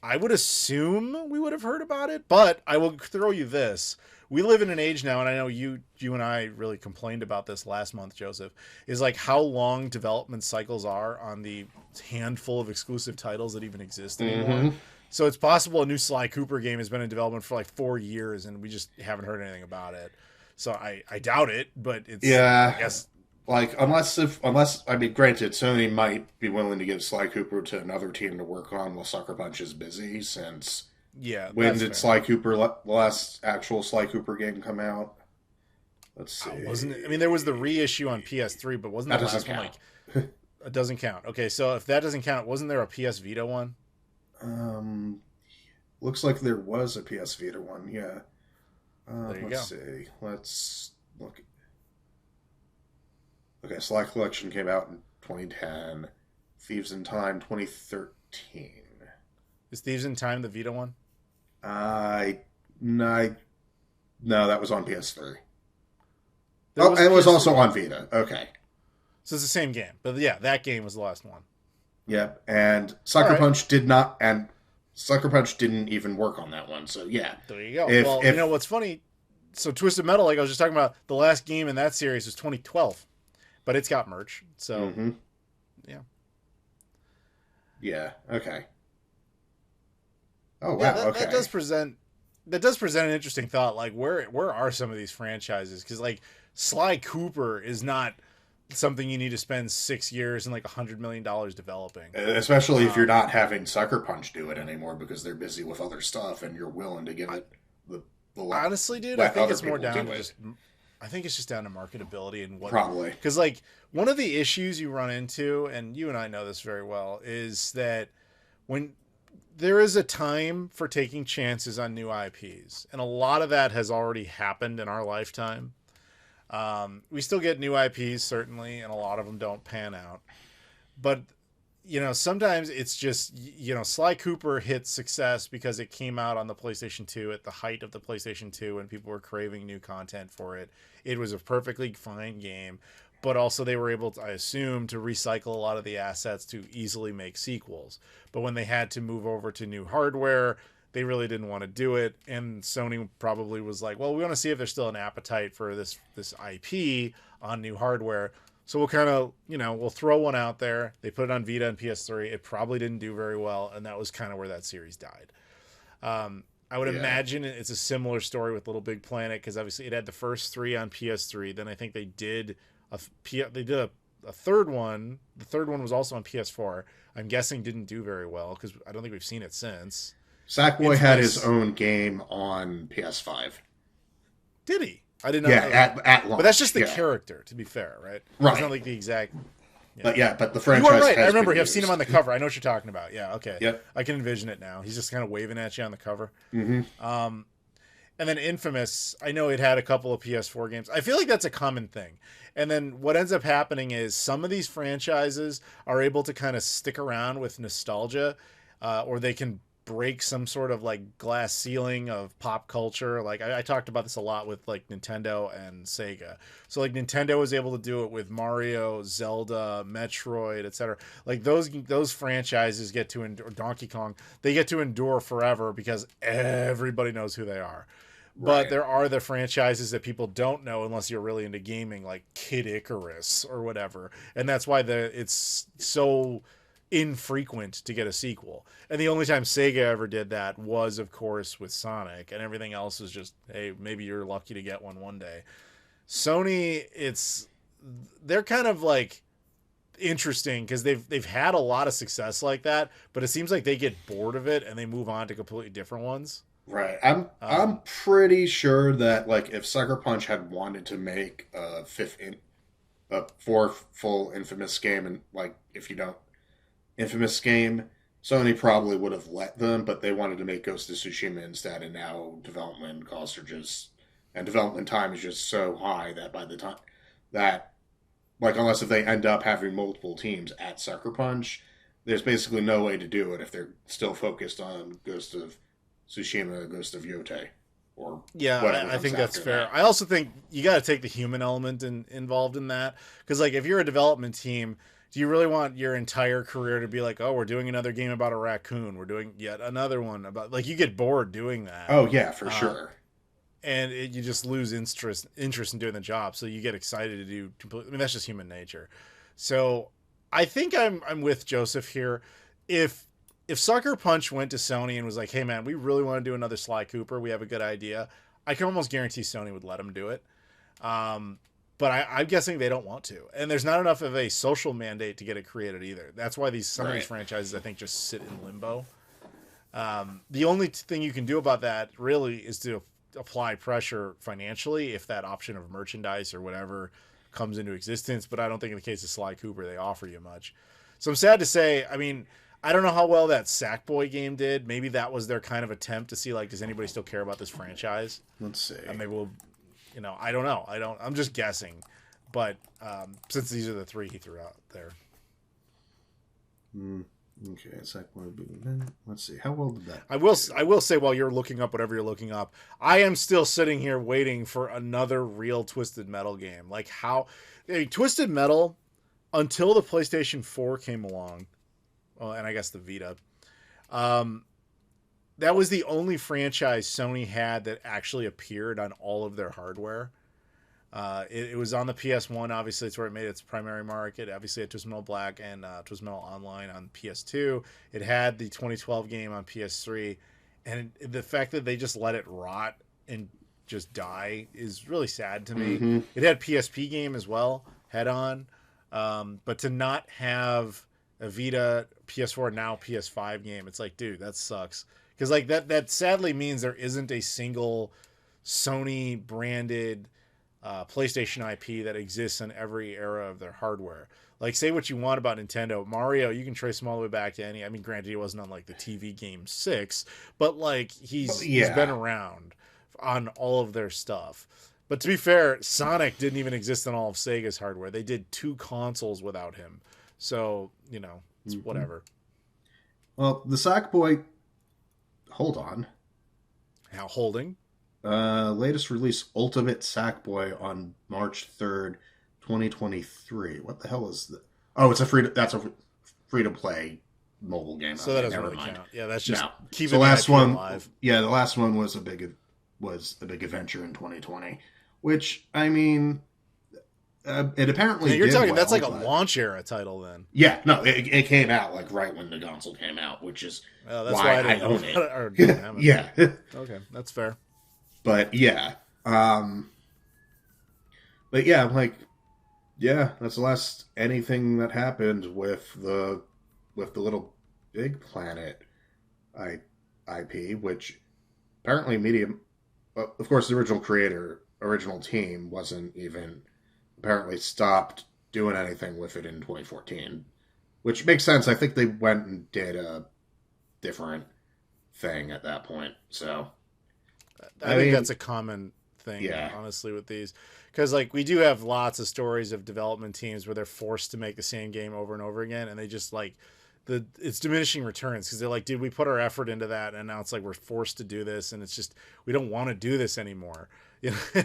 I would assume we would have heard about it. But I will throw you this: we live in an age now, and I know you and I really complained about this last month, Joseph. Is how long development cycles are on the handful of exclusive titles that even exist anymore. Mm-hmm. So it's possible a new Sly Cooper game has been in development for 4 years, and we just haven't heard anything about it. So I doubt it, but it's I guess unless granted, Sony might be willing to give Sly Cooper to another team to work on while Sucker Punch is busy. Since when did Sly Cooper the last actual Sly Cooper game come out? Let's see. There was the reissue on PS3, but wasn't the last one it doesn't count? Okay, so if that doesn't count, wasn't there a PS Vita one? Looks like there was a PS Vita one, yeah. Let's see. Let's look. Okay, Sly Collection came out in 2010. Thieves in Time 2013. Is Thieves in Time the Vita one? No, that was on PS3. It was also on Vita. Okay. So it's the same game. But yeah, that game was the last one. Yep, and Sucker Punch did not, and Sucker Punch didn't even work on that one. So yeah, there you go. You know what's funny? So Twisted Metal, like I was just talking about, the last game in that series was 2012, but it's got merch. So yeah, okay. Oh wow, okay. That does present an interesting thought. Where are some of these franchises? Because Sly Cooper is not something you need to spend 6 years and $100 million developing. Especially if you're not having Sucker Punch do it anymore because they're busy with other stuff and you're willing to give it the Honestly, dude, I think it's more down to just. I think it's just down to marketability and what. Probably. Because, like, one of the issues you run into, and you and I know this very well, is that when there is a time for taking chances on new IPs, and a lot of that has already happened in our lifetime. We still get new IPs, certainly, and a lot of them don't pan out. But, you know, sometimes it's just, you know, Sly Cooper hit success because it came out on the PlayStation 2 at the height of the PlayStation 2 and people were craving new content for it. It was a perfectly fine game, but also they were able to, I assume, to recycle a lot of the assets to easily make sequels. But when they had to move over to new hardware, they really didn't want to do it. And Sony probably was like, well, we want to see if there's still an appetite for this IP on new hardware. So we'll kind of, you know, we'll throw one out there. They put it on Vita and PS3. It probably didn't do very well, and that was kind of where that series died. I would imagine it's a similar story with Little Big Planet, because obviously it had the first 3 on PS3. Then I think they did a third one. The third one was also on PS4. I'm guessing didn't do very well because I don't think we've seen it since. Sackboy had his own game on PS5. Did he? I didn't know. Yeah, at launch. But that's just the character, to be fair, right? Right. It's not like the exact. Yeah. But the franchise. You are right. I has remember. been I've seen him on the cover. I know what you're talking about. Yeah. Okay. Yep. I can envision it now. He's just kind of waving at you on the cover. Mm-hmm. And then Infamous. I know it had a couple of PS4 games. I feel like that's a common thing. And then what ends up happening is some of these franchises are able to kind of stick around with nostalgia, or they can break some sort of like glass ceiling of pop culture. Like I talked about this a lot with like Nintendo and Sega. So like Nintendo was able to do it with Mario, Zelda, Metroid, etc. Like those franchises get to endure, Donkey Kong, they get to endure forever because everybody knows who they are. But there are the franchises that people don't know unless you're really into gaming, like Kid Icarus or whatever. And that's why it's so infrequent to get a sequel. And the only time Sega ever did that was, of course, with Sonic, and everything else is just, hey, maybe you're lucky to get one day. Sony, they're kind of like interesting because they've had a lot of success like that, but it seems like they get bored of it and they move on to completely different ones. Right. I'm pretty sure that like if Sucker Punch had wanted to make a fourth full Infamous game, and like if you don't Infamous game, Sony probably would have let them, but they wanted to make Ghost of Tsushima instead, and now development costs are just, and development time is just so high that by the time that, like, unless if they end up having multiple teams at Sucker Punch, there's basically no way to do it if they're still focused on Ghost of Tsushima, Ghost of Yotei, or yeah, I think that's fair. I also think you got to take the human element involved in that, because like if you're a development team, do you really want your entire career to be like, oh, we're doing another game about a raccoon, we're doing yet another one about, like, you get bored doing that. Oh yeah, for sure. And you just lose interest in doing the job, so you get excited to do. I mean, that's just human nature. So I think I'm with Joseph here. If Sucker Punch went to Sony and was like, hey man, we really want to do another Sly Cooper, we have a good idea, I can almost guarantee Sony would let them do it. But I'm guessing they don't want to. And there's not enough of a social mandate to get it created either. That's why some of these franchises, I think, just sit in limbo. The only thing you can do about that, really, is to apply pressure financially if that option of merchandise or whatever comes into existence. But I don't think in the case of Sly Cooper, they offer you much. So I'm sad to say, I mean, I don't know how well that Sackboy game did. Maybe that was their kind of attempt to see, like, does anybody still care about this franchise? Let's see. And maybe we'll... You know, I don't know. I'm just guessing. But since these are the 3 he threw out there. Okay, let's see. How well did that? I will say, while you're looking up whatever you're looking up, I am still sitting here waiting for another real Twisted Metal game. Like Twisted Metal, until the PlayStation 4 came along, and I guess the Vita, that was the only franchise Sony had that actually appeared on all of their hardware. It was on the PS1, obviously. It's where it made its primary market. Obviously, it had Twisted Metal Black and Twisted Metal Online on PS2. It had the 2012 game on PS3. And the fact that they just let it rot and just die is really sad to me. Mm-hmm. It had PSP game as well, Head On. But to not have a Vita, PS4, now PS5 game, it's like, dude, that sucks. Because like that sadly means there isn't a single Sony branded PlayStation IP that exists in every era of their hardware. Like, say what you want about Nintendo. Mario, you can trace him all the way back to any. I mean, granted, he wasn't on like the TV game 6, but like he's been around on all of their stuff. But to be fair, Sonic didn't even exist on all of Sega's hardware. They did 2 consoles without him. So, you know, it's whatever. Well, the Sackboy... Hold on. Now, holding. Latest release, Ultimate Sackboy on March 3rd, 2023. What the hell is that? Oh, it's a free-to-play mobile game. So that doesn't really count. Yeah, that's just keeping the IP alive. Yeah, the last one was a big adventure in 2020. Which, I mean, it apparently you're did talking well, that's like a launch era title then. Yeah, no, it came out like right when the console came out, which is that's why I own it. Or didn't have it. Yeah. Okay, that's fair. But yeah, I'm like, yeah, that's the last anything that happened with the Little Big Planet IP, which apparently of course, the original team wasn't even apparently stopped doing anything with it in 2014, which makes sense. I think they went and did a different thing at that point. So I think that's a common thing, honestly, with these. Because, like, we do have lots of stories of development teams where they're forced to make the same game over and over again, and they just, like, it's diminishing returns because they're like, dude, we put our effort into that, and now it's like we're forced to do this, and it's just, we don't want to do this anymore. You know?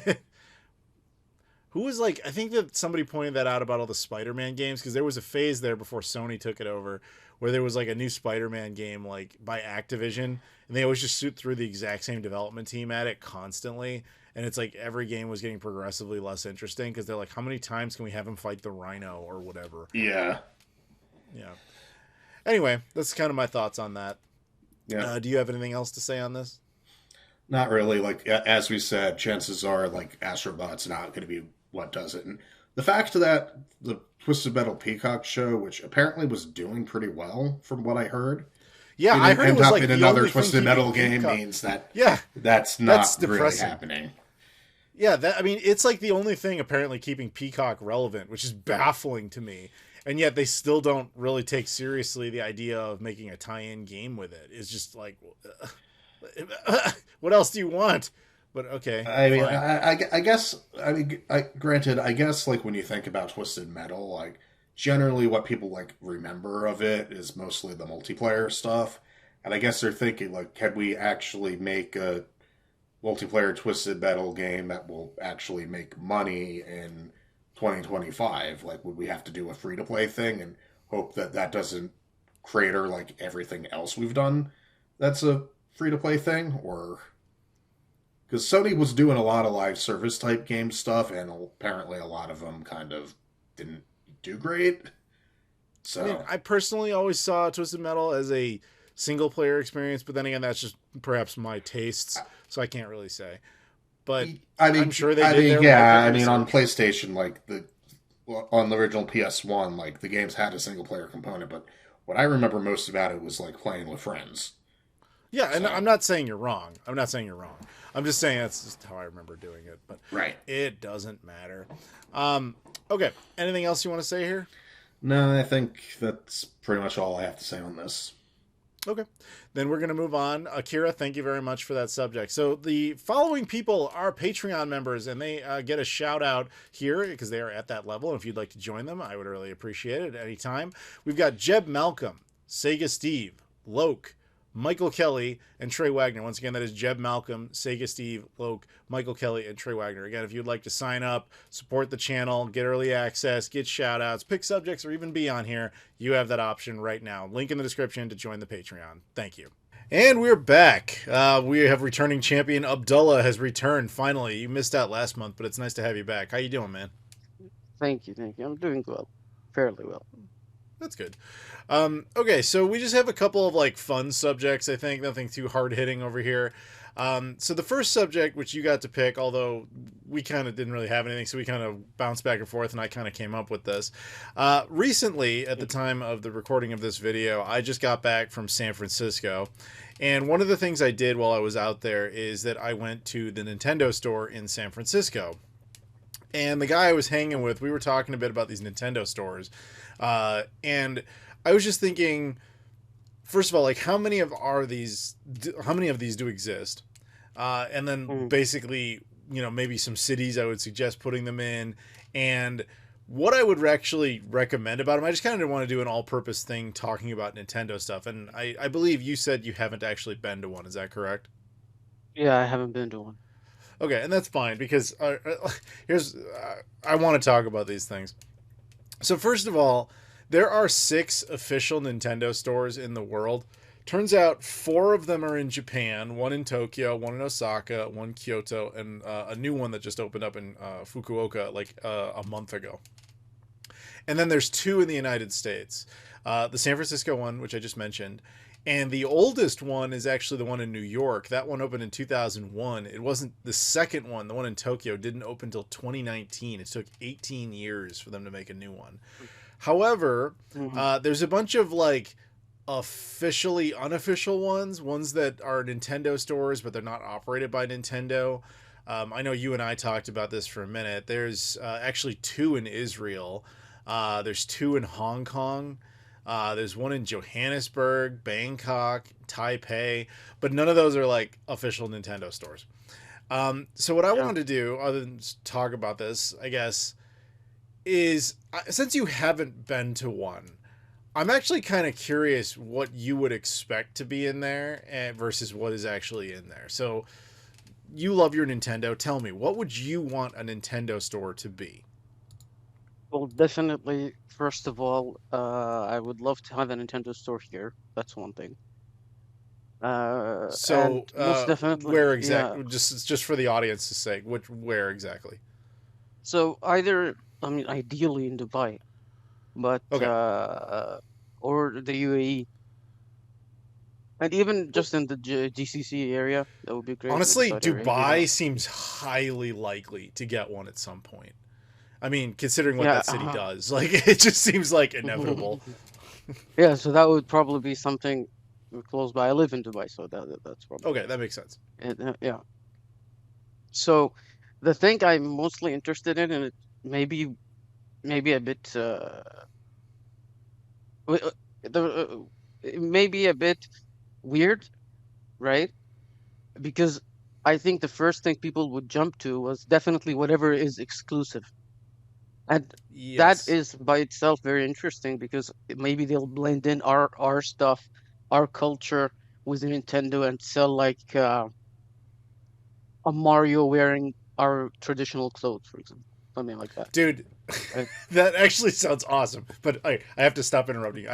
Who was like, I think that somebody pointed that out about all the Spider-Man games, because there was a phase there before Sony took it over where there was like a new Spider-Man game like by Activision, and they always just threw the exact same development team at it constantly, and it's like every game was getting progressively less interesting because they're like, how many times can we have him fight the Rhino or whatever? Yeah. Anyway, that's kind of my thoughts on that. Yeah. Do you have anything else to say on this? Not really. Like, as we said, chances are like Astrobot's not going to be what does it. And the fact that the Twisted Metal Peacock show, which apparently was doing pretty well from what I heard, I heard it was like in another Twisted Metal game means that that's not really happening. Yeah, I mean, it's like the only thing apparently keeping Peacock relevant, which is baffling to me. And yet they still don't really take seriously the idea of making a tie-in game with it. It's just like, what else do you want? But okay. I mean, I guess, granted, I guess like when you think about Twisted Metal, like generally what people like remember of it is mostly the multiplayer stuff. And I guess they're thinking like, can we actually make a multiplayer Twisted Metal game that will actually make money in 2025? Like, would we have to do a free-to-play thing and hope that that doesn't crater like everything else we've done that's a free-to-play thing? Or because Sony was doing a lot of live service type game stuff, and apparently a lot of them kind of didn't do great. So I mean, I personally always saw Twisted Metal as a single-player experience, but then again, that's just perhaps my tastes, so I can't really say. But I mean, I'm sure they did. On PlayStation, like on the original PS1, like the games had a single player component, but what I remember most about it was like playing with friends. Yeah, and I'm not saying you're wrong. I'm just saying that's just how I remember doing it. But it doesn't matter. Okay. Anything else you want to say here? No, I think that's pretty much all I have to say on this. Okay, then we're going to move on. Akira, thank you very much for that subject. So the following people are Patreon members, and they get a shout out here because they are at that level. And if you'd like to join them, I would really appreciate it at any time. We've got Jeb Malcolm, Sega Steve, Loke, Michael Kelly, and Trey Wagner. Once again, that is Jeb Malcolm, Sega Steve, Loke, Michael Kelly, and Trey Wagner. Again, if you'd like to sign up, support the channel, get early access, get shout-outs, pick subjects, or even be on here, you have that option right now. Link in the description to join the Patreon. Thank you. And we're back. We have returning champion Abdullah has returned, finally. You missed out last month, but it's nice to have you back. How you doing, man? Thank you. I'm doing well. Fairly well. That's good. Okay, so we just have a couple of like fun subjects, I think. Nothing too hard-hitting over here. So the first subject, which you got to pick, although we kind of didn't really have anything, so we kind of bounced back and forth, and I kind of came up with this. Recently, at the time of the recording of this video, I just got back from San Francisco, and one of the things I did while I was out there is that I went to the Nintendo store in San Francisco. And the guy I was hanging with, we were talking a bit about these Nintendo stores, and I was just thinking, first of all, like how many of these do exist? And then basically, maybe some cities I would suggest putting them in, and what I would actually recommend about them. I just kind of want to do an all-purpose thing talking about Nintendo stuff, and I believe you said you haven't actually been to one. Is that correct? Yeah, I haven't been to one. Okay, and that's fine because I want to talk about these things. So first of all, there are 6 official Nintendo stores in the world. Turns out 4 of them are in Japan, 1 in Tokyo, 1 in Osaka, 1 Kyoto, and a new one that just opened up in Fukuoka like a month ago. And then there's 2 in the United States. The San Francisco one, which I just mentioned, and the oldest one is actually the one in New York. That one opened in 2001. It wasn't the second one. The one in Tokyo didn't open until 2019. It took 18 years for them to make a new one. However, there's a bunch of like officially unofficial ones that are Nintendo stores, but they're not operated by Nintendo. I know you and I talked about this for a minute. There's actually 2 in Israel. There's 2 in Hong Kong. There's 1 in Johannesburg, Bangkok, Taipei, but none of those are like official Nintendo stores. So what I wanted to do, other than talk about this, I guess, is since you haven't been to one, I'm actually kind of curious what you would expect to be in there versus what is actually in there. So you love your Nintendo. Tell me, what would you want a Nintendo store to be? Well, definitely, first of all, I would love to have a Nintendo store here. That's one thing. So, And most definitely, where yeah. exactly? Just for the audience's sake, where exactly? So either, I mean, ideally in Dubai, but Okay. or the UAE, and even just in the GCC area, that would be great. The Honestly, Saudi Arabia. Dubai seems highly likely to get one at some point. I mean, considering what Yeah. that city does, like it just seems like inevitable. Yeah, so that would probably be something close by. I live in Dubai, so that's probably Okay, that makes sense. yeah. So the thing I'm mostly interested in, and it maybe a bit w- uh, it may be a bit weird, right? Because I think the first thing people would jump to was definitely whatever is exclusive. And that Yes. is by itself very interesting because maybe they'll blend in our stuff, our culture with Nintendo and sell like a Mario wearing our traditional clothes, for example, something like that. Dude, Right? that actually sounds awesome. But I have to stop interrupting you.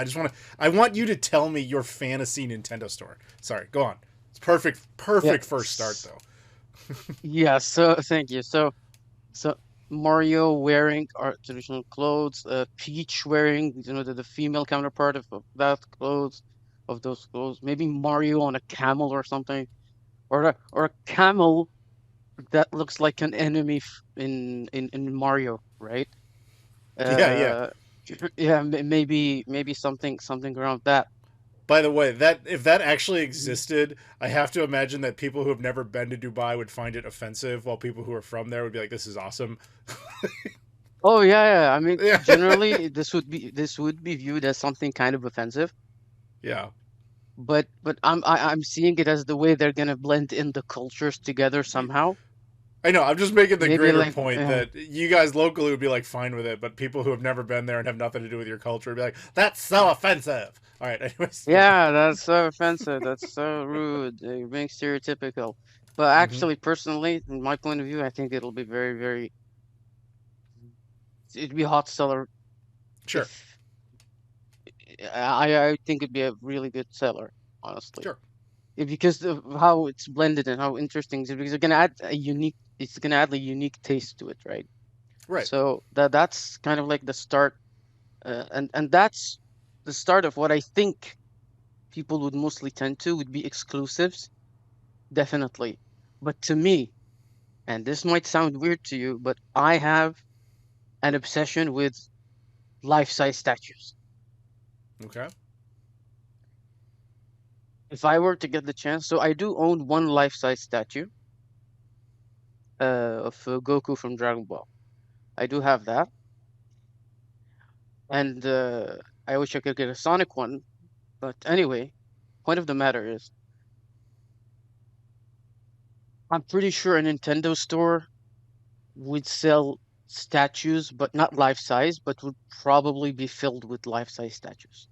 I want you to tell me your fantasy Nintendo store. Sorry, go on. It's Yeah. perfect first start though. Yeah. So thank you. So Mario wearing our traditional clothes, Peach wearing the female counterpart of that clothes, of those clothes. Maybe Mario on a camel or something, or a camel that looks like an enemy in Mario, right? Yeah, yeah. Uh, yeah, maybe something around that. By the way, that if that actually existed, I have to imagine that people who have never been to Dubai would find it offensive, while people who are from there would be like, "This is awesome." Oh yeah, yeah. I mean, Yeah, generally this would be viewed as something kind of offensive, yeah. but I'm seeing it as the way they're gonna blend in the cultures together somehow. I know. I'm just making the Maybe greater like point that you guys locally would be like fine with it, but people who have never been there and have nothing to do with your culture would be like, "That's so offensive." All right. Anyways, go on. yeah, that's so offensive. That's so rude. You're being stereotypical. But Hmm. actually, personally, from my point of view, I think it'll be it'd be a hot seller Sure. if I think it'd be a really good seller, honestly. Sure. Because of how it's blended and how interesting it is, because it's gonna add a unique taste to it, right? Right. So that's kind of like the start, and that's the start of what I think people would mostly tend to would be exclusives, definitely. But to me, and this might sound weird to you, but I have an obsession with life-size statues. Okay. If I were to get the chance, so I do own one life-size statue of Goku from Dragon Ball. I do have that, and I wish I could get a Sonic one. But anyway, point of the matter is, I'm pretty sure a Nintendo store would sell statues, but not life-size, but would probably be filled with life-size statues.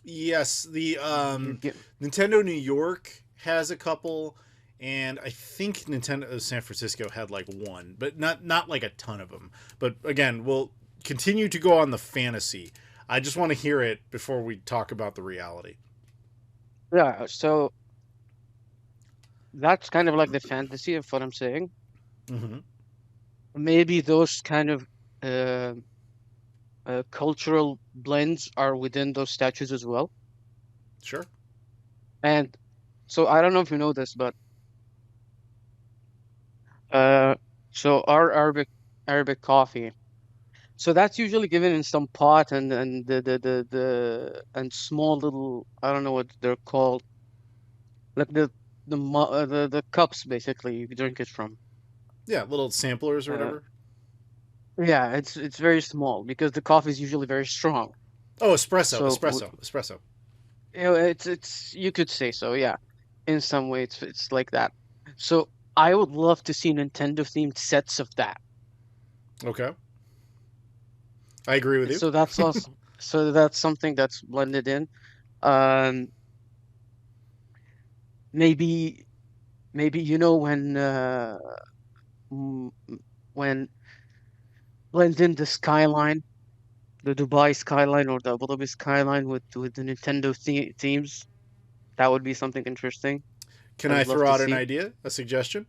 Yes, the You get, Nintendo New York has a couple, and I think Nintendo San Francisco had like one, but not like a ton of them. But again, we'll continue to go on the fantasy. I just want to hear it before we talk about the reality. yeah, so that's kind of like the fantasy of what I'm saying. Mm-hmm. Maybe those kind of uh, cultural blends are within those statues as well. Sure. And so I don't know if you know this, but uh, so our Arabic coffee. So that's usually given in some pot and the and small little, I don't know what they're called, like the cups basically you drink it from. Yeah, little samplers or Uh, whatever. yeah, it's very small because the coffee is usually very strong. Oh, espresso, So espresso. you know, it's you could say so, yeah. In some way, it's like that. So I would love to see Nintendo themed sets of that. Okay, I agree with you. So that's also so that's something that's blended in. Um, maybe maybe you know mm, when blend in the skyline, the Dubai skyline or the Abu Dhabi skyline with the Nintendo themes. That would be something interesting. Can I I would love throw to out an see. idea, a suggestion?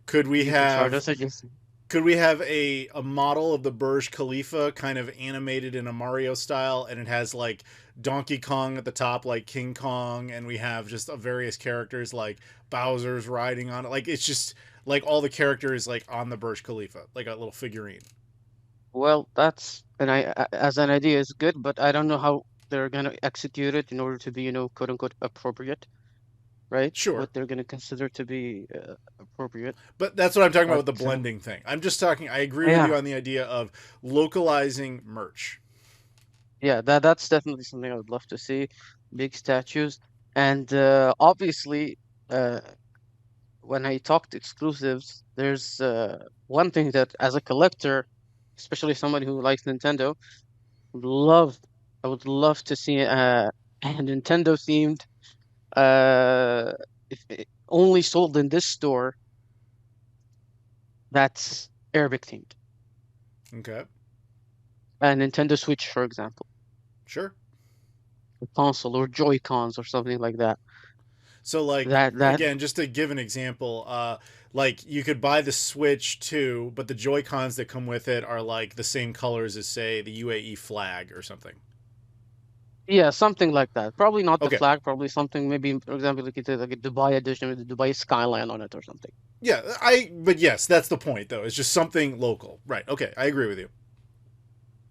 Could we You can try have to suggest. Could we have a model of the Burj Khalifa kind of animated in a Mario style, and it has like Donkey Kong at the top, like King Kong, and we have just various characters like Bowser's riding on it. Like it's just like all the characters like on the Burj Khalifa, like a little figurine. Well, that's as an idea is good, but I don't know how they're gonna execute it in order to be, quote unquote appropriate, right? Sure, What they're gonna consider to be appropriate. but that's what I'm talking about But with the blending thing. I'm just talking. I agree with yeah, you on the idea of localizing merch. yeah, that's definitely something I would love to see. Big statues, and obviously, uh, when I talked exclusives, there's one thing that as a collector, especially somebody who likes Nintendo, would love I would love to see a Nintendo themed uh if only sold in this store that's Arabic themed. Okay, A Nintendo Switch, for example, sure. a console or Joy-Cons or something like that. So like That again, just to give an example, like you could buy the Switch too, but the Joy Cons that come with it are like the same colors as say the UAE flag or something. Yeah, something like that. Probably not the Okay, flag, probably something maybe for example like a Dubai edition with the Dubai skyline on it or something. yeah, but yes, that's the point though. It's just something local, right? Okay, I agree with you.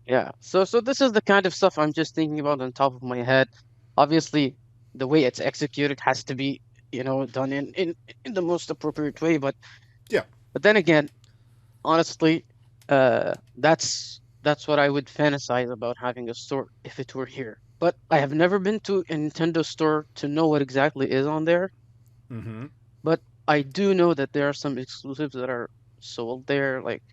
Yeah. So this is the kind of stuff I'm just thinking about on top of my head. Obviously, the way it's executed has to be, done in the most appropriate way, Yeah, but then again, honestly, that's what I would fantasize about having a store if it were here. But I have never been to a Nintendo store to know what exactly is on there. mm-hmm. But I do know that there are some exclusives that are sold there. Like,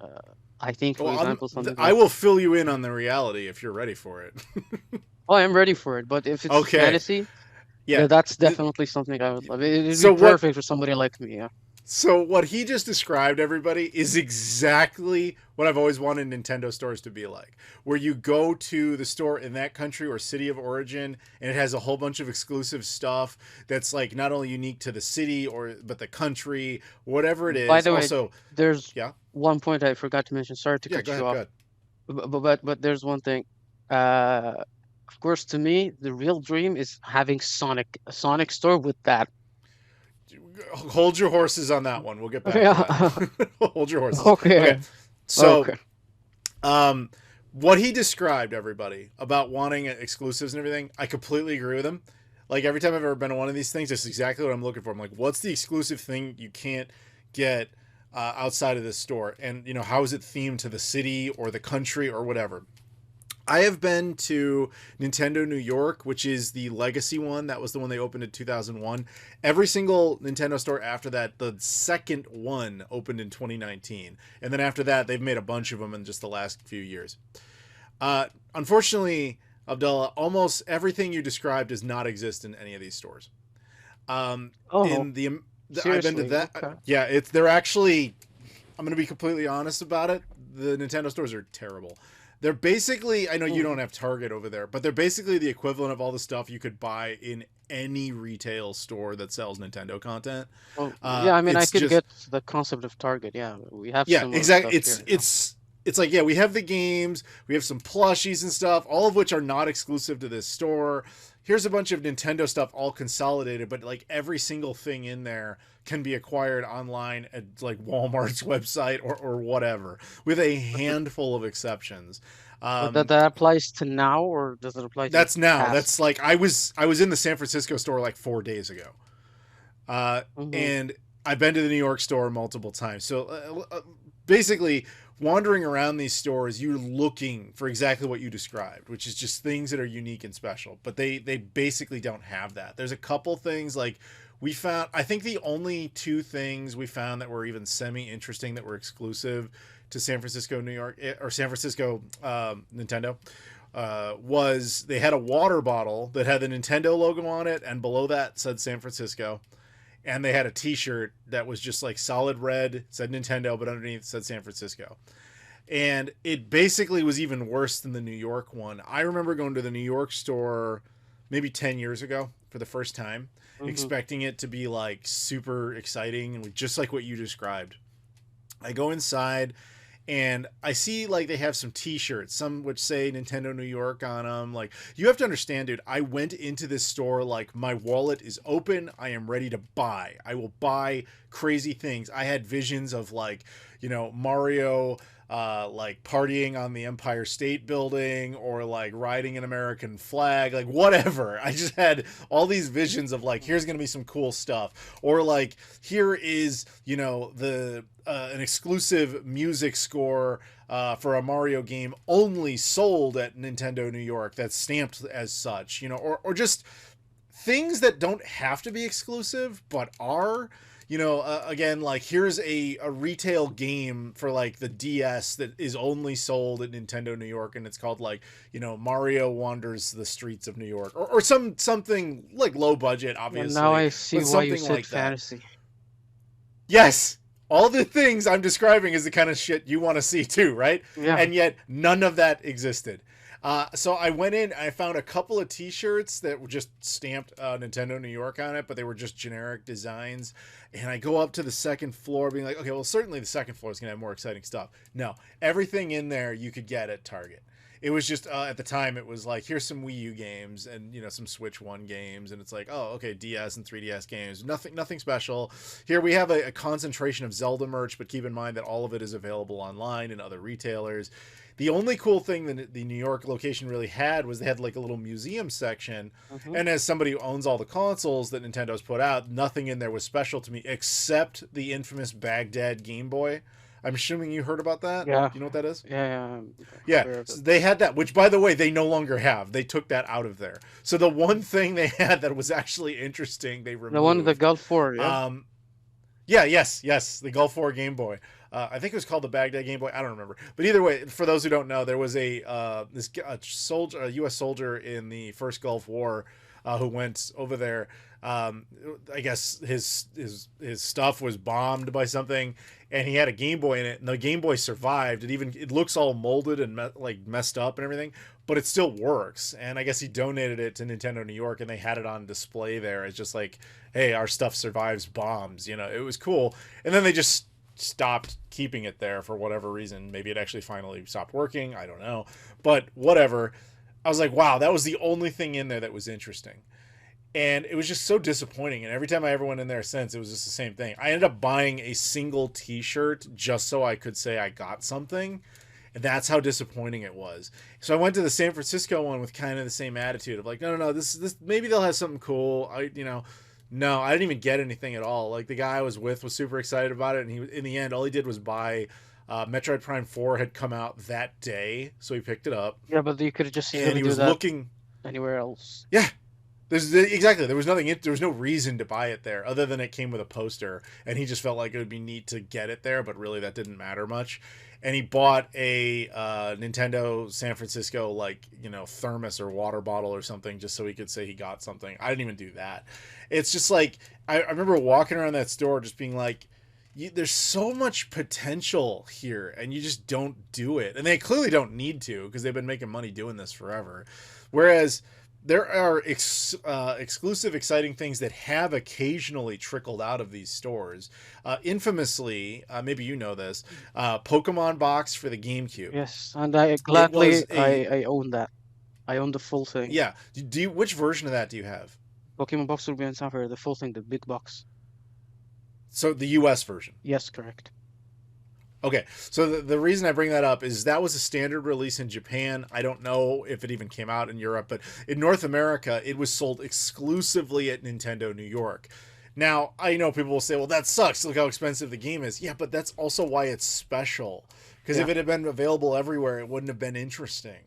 uh, I think, for Well, example, something I like, will fill you in on the reality if you're ready for it. oh, I'm ready for it. But if it's Okay, fantasy, yeah. that's definitely something I would love. It'd be So what perfect for somebody like me. Yeah. So what he just described, everybody, is exactly what I've always wanted Nintendo stores to be like. Where you go to the store in that country or city of origin, and it has a whole bunch of exclusive stuff that's like not only unique to the city but the country, whatever it By is. the way, Also, there's yeah, one point I forgot to mention. Sorry to yeah. cut Go you ahead, go off. ahead. But there's one thing. Uh, of course, to me, the real dream is having a Sonic store with that. Hold your horses on that one. We'll get back to Yeah. that. Hold your horses. Okay. Okay. So, Okay. what he described, everybody, about wanting exclusives and everything, I completely agree with him. Like, every time I've ever been to one of these things, that's exactly what I'm looking for. I'm like, what's the exclusive thing you can't get outside of this store? And, you know, how is it themed to the city or the country or whatever? I have been to Nintendo New York, which is the legacy one. That was the one they opened in 2001. Every single Nintendo store after that, the second one opened in 2019. And then after that, they've made a bunch of them in just the last few years. Unfortunately, Abdullah, almost everything you described does not exist in any of these stores. Oh, I've been to seriously? that. Okay. Yeah, they're actually, I'm going to be completely honest about it. The Nintendo stores are terrible. They're basically, I know you don't have Target over there, but they're basically the equivalent of all the stuff you could buy in any retail store that sells Nintendo content. Well, yeah, I mean, I It's could just, get the concept of Target. Yeah, we have yeah, similar exactly. stuff here. It's like, yeah, we have the games, we have some plushies and stuff, all of which are not exclusive to this store. Here's a bunch of Nintendo stuff all consolidated, but like every single thing in there can be acquired online at like Walmart's website or whatever, with a handful of exceptions. But that applies to now, or does it apply to That's now. past? That's like I was in the San Francisco store like 4 days ago, Mhm. and I've been to the New York store multiple times. So basically, wandering around these stores, you're looking for exactly what you described, which is just things that are unique and special. But they basically don't have that. There's a couple things like we found. I think the only two things we found that were even semi interesting that were exclusive to San Francisco, New York, or San Francisco Nintendo, was they had a water bottle that had the Nintendo logo on it, and below that said San Francisco. And they had a T-shirt that was just like solid red, said Nintendo, but underneath said San Francisco. And it basically was even worse than the New York one. I remember going to the New York store maybe 10 years ago for the first time, expecting it to be like super exciting and just like what you described. I go inside and I see like they have some T-shirts, some which say Nintendo New York on them. Like, you have to understand, dude, I went into this store like my wallet is open. I am ready to buy. I will buy crazy things. I had visions of like, you know, Mario like partying on the Empire State Building or like riding an American flag, like whatever. I just had all these visions of like, here's going to be some cool stuff. Or like, here is, you know, the an exclusive music score for a Mario game only sold at Nintendo New York that's stamped as such, you know, or just things that don't have to be exclusive but are. You know, again, like here's a retail game for like the DS that is only sold at Nintendo New York, and it's called like, you know, Mario Wanders the Streets of New York, or something like low budget, obviously. And now I see but why you something said like that. fantasy. Yes, all the things I'm describing is the kind of shit you want to see too, right? Yeah. And yet none of that existed. So I went in, I found a couple of T-shirts that were just stamped Nintendo New York on it, but they were just generic designs. And I go up to the second floor being like, okay, well, certainly the second floor is going to have more exciting stuff. No, everything in there you could get at Target. It was just, at the time, it was like, here's some Wii U games and, you know, some Switch 1 games. And it's like, oh, okay, DS and 3DS games. Nothing special. Here we have a concentration of Zelda merch, but keep in mind that all of it is available online and other retailers. The only cool thing that the New York location really had was they had like a little museum section. And as somebody who owns all the consoles that Nintendo's put out, nothing in there was special to me except the infamous Baghdad Game Boy. I'm assuming you heard about that? Yeah. You know what that is? Yeah. Yeah, so they had that, which by the way, they no longer have. They took that out of there. So the one thing they had that was actually interesting, they removed. The one with the Gulf 4, yeah? Yes, the Gulf War Game Boy. I think it was called the Baghdad Game Boy. I don't remember. But either way, for those who don't know, there was a U.S. soldier in the first Gulf War who went over there. I guess his stuff was bombed by something, and he had a Game Boy in it, and the Game Boy survived. It looks all molded and messed up and everything, but it still works. And I guess he donated it to Nintendo New York, and they had it on display there. It's just like, hey, our stuff survives bombs. You know, it was cool. And then they just stopped keeping it there for whatever reason. Maybe it actually finally stopped working. I don't know, but whatever. I was like, wow, that was the only thing in there that was interesting. And it was just so disappointing. And every time I ever went in there since, it was just the same thing. I ended up buying a single T-shirt just so I could say I got something, and that's how disappointing it was. So I went to the San Francisco one with kind of the same attitude of like, no, this maybe they'll have something cool. No, I didn't even get anything at all. Like the guy I was with was super excited about it, and he in the end all he did was buy. Metroid Prime 4 had come out that day, so he picked it up. Yeah, but you could have just And easily he do was that looking. anywhere else. Yeah, exactly. There was nothing. There was no reason to buy it there other than it came with a poster, and he just felt like it would be neat to get it there. But really, that didn't matter much. And he bought a Nintendo San Francisco thermos or water bottle or something just so he could say he got something. I didn't even do that. It's just like I remember walking around that store just being like, there's so much potential here, and you just don't do it. And they clearly don't need to because they've been making money doing this forever. Whereas there are exclusive, exciting things that have occasionally trickled out of these stores. Infamously, maybe you know this, Pokemon box for the GameCube. Yes, and I gladly I own that. I own the full thing. Yeah. Which version of that do you have? Pokemon box will be on Sapphire, the full thing, the big box. So the US version. Yes, correct. Okay, so the reason I bring that up is that was a standard release in Japan. I don't know if it even came out in Europe, but in North America, it was sold exclusively at Nintendo New York. Now, I know people will say, well, that sucks. Look how expensive the game is. Yeah, but that's also why it's special. Because if it had been available everywhere, it wouldn't have been interesting.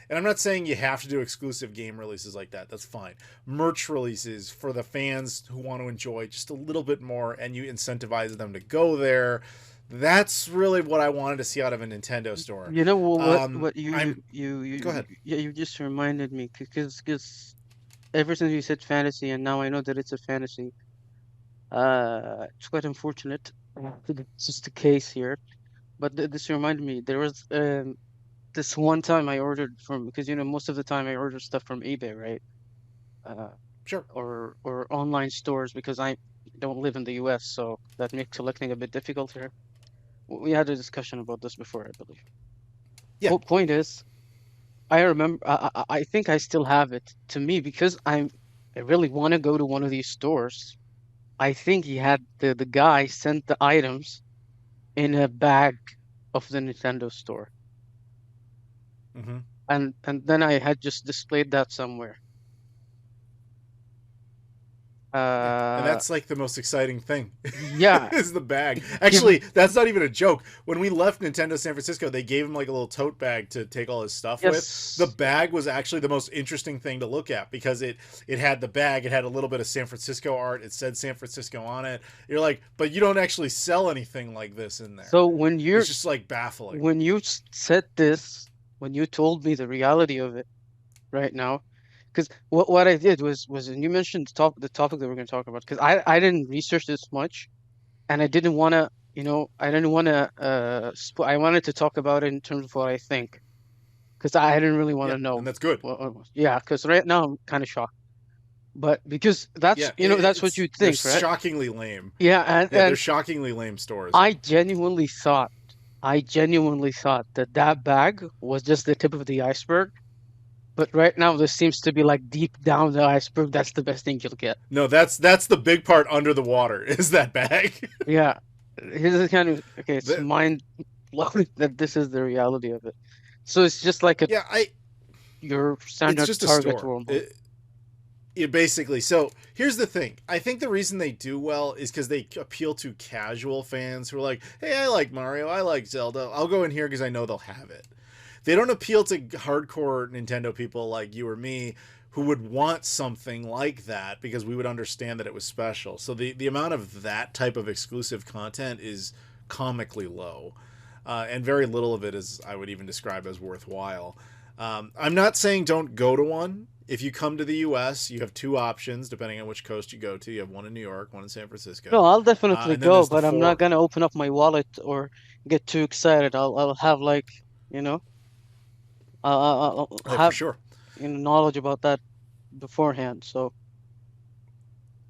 And I'm not saying you have to do exclusive game releases like that. That's fine. Merch releases for the fans who want to enjoy just a little bit more, and you incentivize them to go there. That's really what I wanted to see out of a Nintendo store. You know what you go ahead. Yeah, you just reminded me because ever since you said fantasy, and now I know that it's a fantasy. It's quite unfortunate. It's just the case here, but this reminded me. There was this one time I ordered from, because most of the time I order stuff from eBay, right? Sure. Or online stores, because I don't live in the US, so that makes collecting a bit difficult here. We had a discussion about this before, I believe. Yeah. Point is, I remember. I think I still have it. To me, because I really want to go to one of these stores. I think he had the guy sent the items in a bag of the Nintendo store. Mm-hmm. And then I had just displayed that somewhere. And that's like the most exciting thing. Yeah. Is the bag. Actually, that's not even a joke. When we left Nintendo San Francisco, they gave him like a little tote bag to take all his stuff with. The bag was actually the most interesting thing to look at because it had the bag, it had a little bit of San Francisco art, it said San Francisco on it. You're like, but you don't actually sell anything like this in there. So when you're, it's just like baffling. When you said this, when you told me the reality of it right now, because what I did was and you mentioned the topic that we're going to talk about, because I didn't research this much, and I didn't want to, I didn't want to I wanted to talk about it in terms of what I think, because I didn't really want to know. And that's good. Yeah, because right now I'm kind of shocked, but because that's that's what you think, right? Shockingly lame. Yeah, and they're shockingly lame stores. I genuinely thought that bag was just the tip of the iceberg. But right now, this seems to be like deep down the iceberg. That's the best thing you'll get. No, that's the big part under the water is that bag. Yeah, it's kind of okay. It's mind blowing that this is the reality of it. So it's just like your standard it's just Target a store. Basically. So here's the thing. I think the reason they do well is because they appeal to casual fans who are like, hey, I like Mario, I like Zelda. I'll go in here because I know they'll have it. They don't appeal to hardcore Nintendo people like you or me who would want something like that because we would understand that it was special. So the amount of that type of exclusive content is comically low. And very little of it is, I would even describe as worthwhile. I'm not saying don't go to one. If you come to the U.S., you have two options, depending on which coast you go to. You have one in New York, one in San Francisco. No, I'll definitely go, but I'm not going to open up my wallet or get too excited. I'll have I'll have for sure. Knowledge about that beforehand. So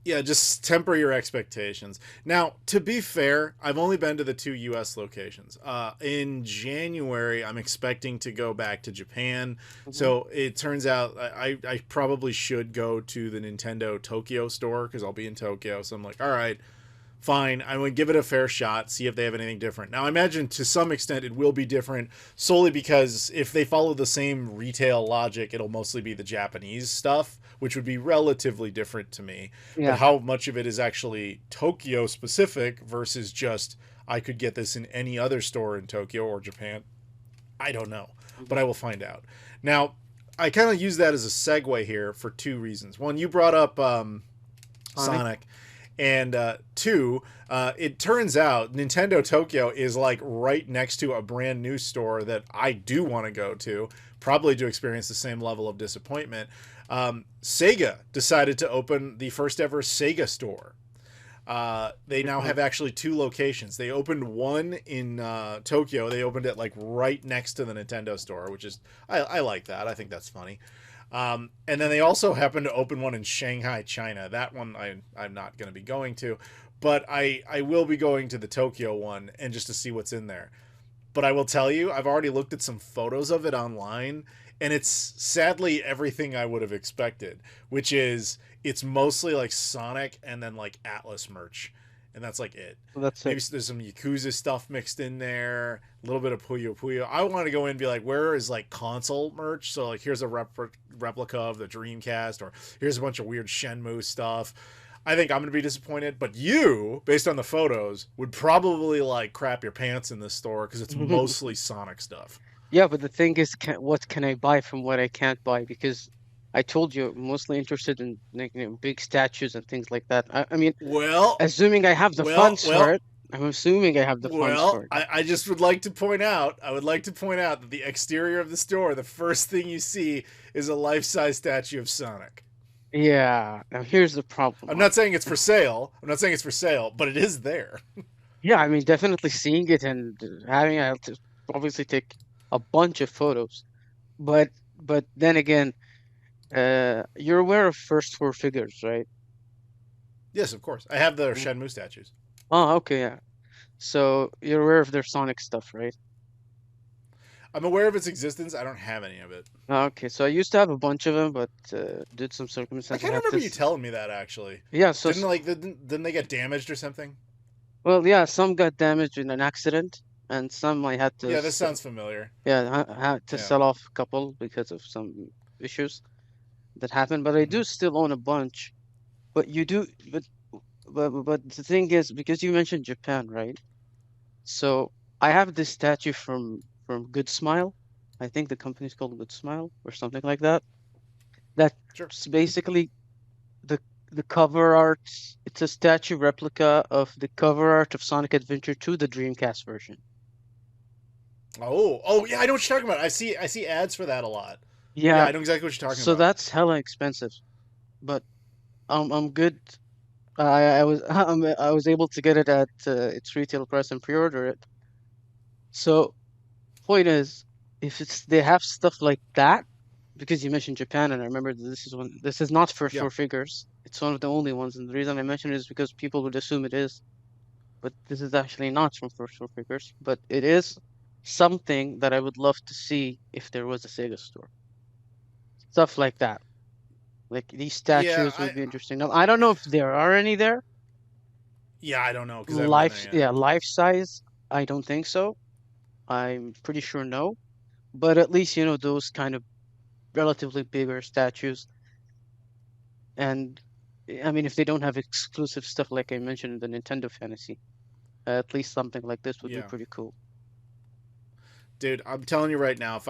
Yeah, just temper your expectations. Now, to be fair, I've only been to the 2 U.S. locations. In January, I'm expecting to go back to Japan. Hmm. So it turns out I probably should go to the Nintendo Tokyo store because I'll be in Tokyo. So I'm like, all right, fine. I would give it a fair shot, see if they have anything different. Now, I imagine to some extent it will be different solely because if they follow the same retail logic, it'll mostly be the Japanese stuff, which would be relatively different to me. But Yeah. how much of it is actually Tokyo specific versus just I could get this in any other store in Tokyo or Japan, I don't know. But Hmm. I will find out. Now, I kind of use that as a segue here for 2 reasons. One, you brought up Sonic. Sonic. And two, it turns out Nintendo Tokyo is like right next to a brand new store that I do want to go to, probably to experience the same level of disappointment. Sega decided to open the first ever Sega store. They now have actually 2 locations. They opened one in Tokyo. They opened it like right next to the Nintendo store, which is I like that. I think that's funny. And then they also happened to open one in Shanghai, China. That one I'm not going to be going to, but I will be going to the Tokyo one and just to see what's in there. But I will tell you, I've already looked at some photos of it online, and it's sadly everything I would have expected, which is it's mostly like Sonic and then like Atlas merch. And that's like it. So that's it. Maybe there's some Yakuza stuff mixed in there, a little bit of Puyo Puyo. I want to go in and be like, where is like console merch? So like, here's a replica of the Dreamcast, or here's a bunch of weird Shenmue stuff. I think I'm going to be disappointed, but you, based on the photos, would probably like crap your pants in this store because it's mostly Sonic stuff. Yeah, but the thing is, what can I buy from what I can't buy? Because I told you, I'm mostly interested in like, big statues and things like that. I mean, Well, assuming I have the well, funds for well, it. I'm assuming I have the funds for Well, it. I just would like to point out, that the exterior of the store, the first thing you see is a life-size statue of Sonic. Yeah. Now here's the problem. I'm not saying it's for sale. I'm not saying it's for sale, but it is there. Yeah, I mean, definitely seeing it and having I have to obviously take a bunch of photos. But then again, you're aware of first four figures, right? Yes, of course. I have the Mm. Shenmue statues. Oh, okay, yeah. So you're aware of their Sonic stuff, right? I'm aware of its existence. I don't have any of it. Okay, so I used to have a bunch of them, but due to some I circumstances, I kind of had to. remember you telling me that actually. Yeah, so Didn't they get damaged or something? well, yeah, some got damaged in an accident, and some I had to. Yeah, this sounds familiar. Yeah, I had to Yeah. sell off a couple because of some issues that happened. But I Hmm. do still own a bunch. But you do, but the thing is, because you mentioned Japan, right? So I have this statue from Good Smile. I think the company's called Good Smile or something like that. Sure. That's basically the the cover art. It's a statue replica of the cover art of Sonic Adventure 2, the Dreamcast version. Oh, yeah. I know what you're talking about. I see ads for that a lot. Yeah, Yeah, I know exactly what you're talking so about. that's hella expensive. But I'm good. I was I was able to get it at its retail price and pre-order it. So point is, if it's they have stuff like that, because you mentioned Japan, and I remember that this is not for Yeah. four figures. It's one of the only ones, and the reason I mention it is because people would assume it is, but this is actually not from for four figures. But it is something that I would love to see if there was a Sega store. Stuff like that. Like these Yeah, statues would be interesting. Now, I don't know if there are any there. I don't know because I haven't been there yet. Yeah, life size, I don't think so. I'm pretty sure no. But at least, those kind of relatively bigger statues. And I mean, if they don't have exclusive stuff like I mentioned in the Nintendo Fantasy, at least something like this would be Yeah. pretty cool. Dude, I'm telling you right now,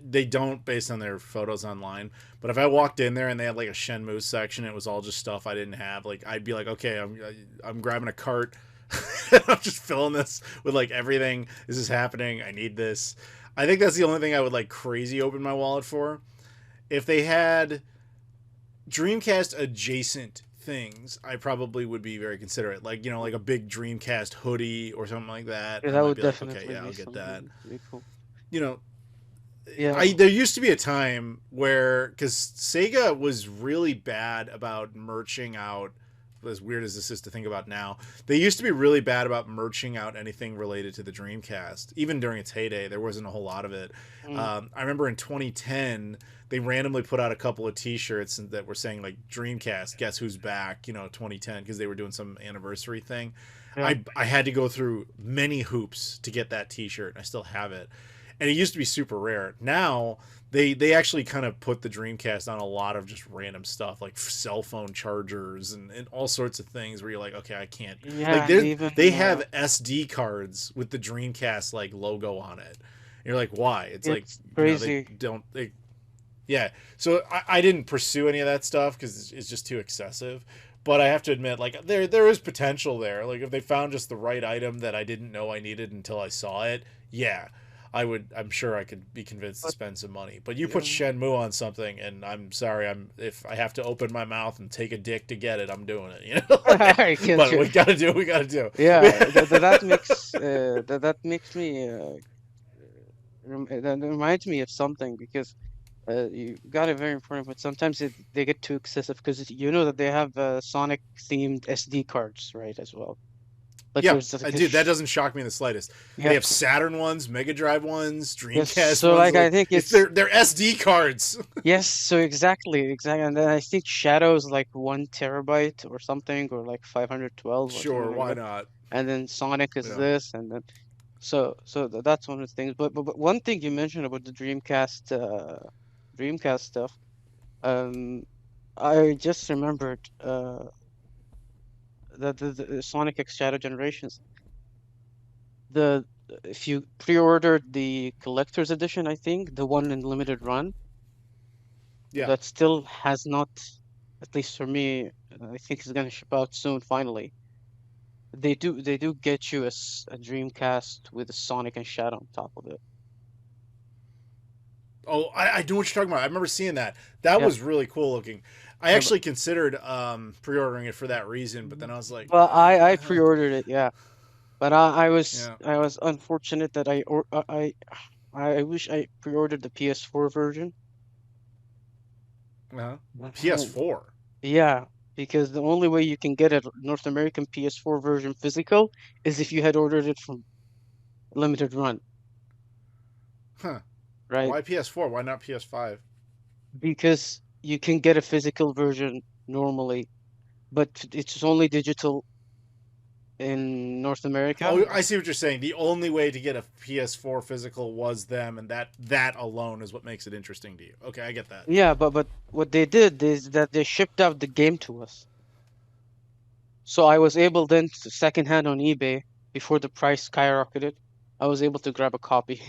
they don't based on their photos online, but if I walked in there and they had like a Shenmue section, it was all just stuff I didn't have. Like I'd be like, okay, I'm grabbing a cart, I'm just filling this with like everything. This is happening. I need this. I think that's the only thing I would like crazy open my wallet for. If they had Dreamcast adjacent things, I probably would be very considerate. Like like a big Dreamcast hoodie or something like that. Yeah, I that might would be like, okay, definitely yeah, be I'll get that. something pretty cool. You know, Yeah. there used to be a time where because Sega was really bad about merching out as weird as this is to think about now, they used to be really bad about merching out anything related to the Dreamcast. Even during its heyday, there wasn't a whole lot of it. I remember in 2010, they randomly put out a couple of T-shirts that were saying like Dreamcast, guess who's back, 2010, because they were doing some anniversary thing. Yeah. I had to go through many hoops to get that T-shirt, and I still have it. And it used to be super rare. Now they actually kind of put the Dreamcast on a lot of just random stuff, like cell phone chargers and all sorts of things where you're like, okay, I can't. Yeah, like they have SD cards with the Dreamcast like logo on it. And you're like, why? It's like crazy. Yeah. So I didn't pursue any of that stuff because it's just too excessive. But I have to admit, like there is potential there. Like if they found just the right item that I didn't know I needed until I saw it, yeah. I'm sure I could be convinced to spend some money. But you put Shenmue on something, and I'm sorry, if I have to open my mouth and take a dick to get it, I'm doing it. But we gotta do what we gotta do. Yeah, that makes me that reminds me of something, because you got it very important. But sometimes they get too excessive, because that they have Sonic themed SD cards, right, as well. Like dude, that doesn't shock me in the slightest. Yeah. They have Saturn ones, Mega Drive ones, Dreamcast ones. So like I think it's they're SD cards. Yes, so exactly, and then I think Shadow is like 1 terabyte or something, or like 512. Sure, why not? And then Sonic is this, and then so that's one of the things. But one thing you mentioned about the Dreamcast stuff, I just remembered the Sonic X Shadow Generations. If you pre-ordered the collector's edition, I think the one in limited run, that still has not, at least for me, I think it's gonna ship out soon. Finally, they do get you a Dreamcast with a Sonic and Shadow on top of it. Oh, I know what you're talking about. I remember seeing that. That was really cool looking. I actually considered pre-ordering it for that reason, but then I was like, well, I pre-ordered it, but I was unfortunate that I wish I pre-ordered the PS4 version. PS4. Yeah, because the only way you can get a North American PS4 version physical is if you had ordered it from limited run. Huh. Right. Why PS4? Why not PS5? Because you can get a physical version normally, but it's only digital in North America. Oh, I see what you're saying. The only way to get a PS4 physical was them, and that alone is what makes it interesting to you. Okay, I get that. Yeah, but what they did is that they shipped out the game to us. So I was able then to secondhand on eBay before the price skyrocketed. I was able to grab a copy.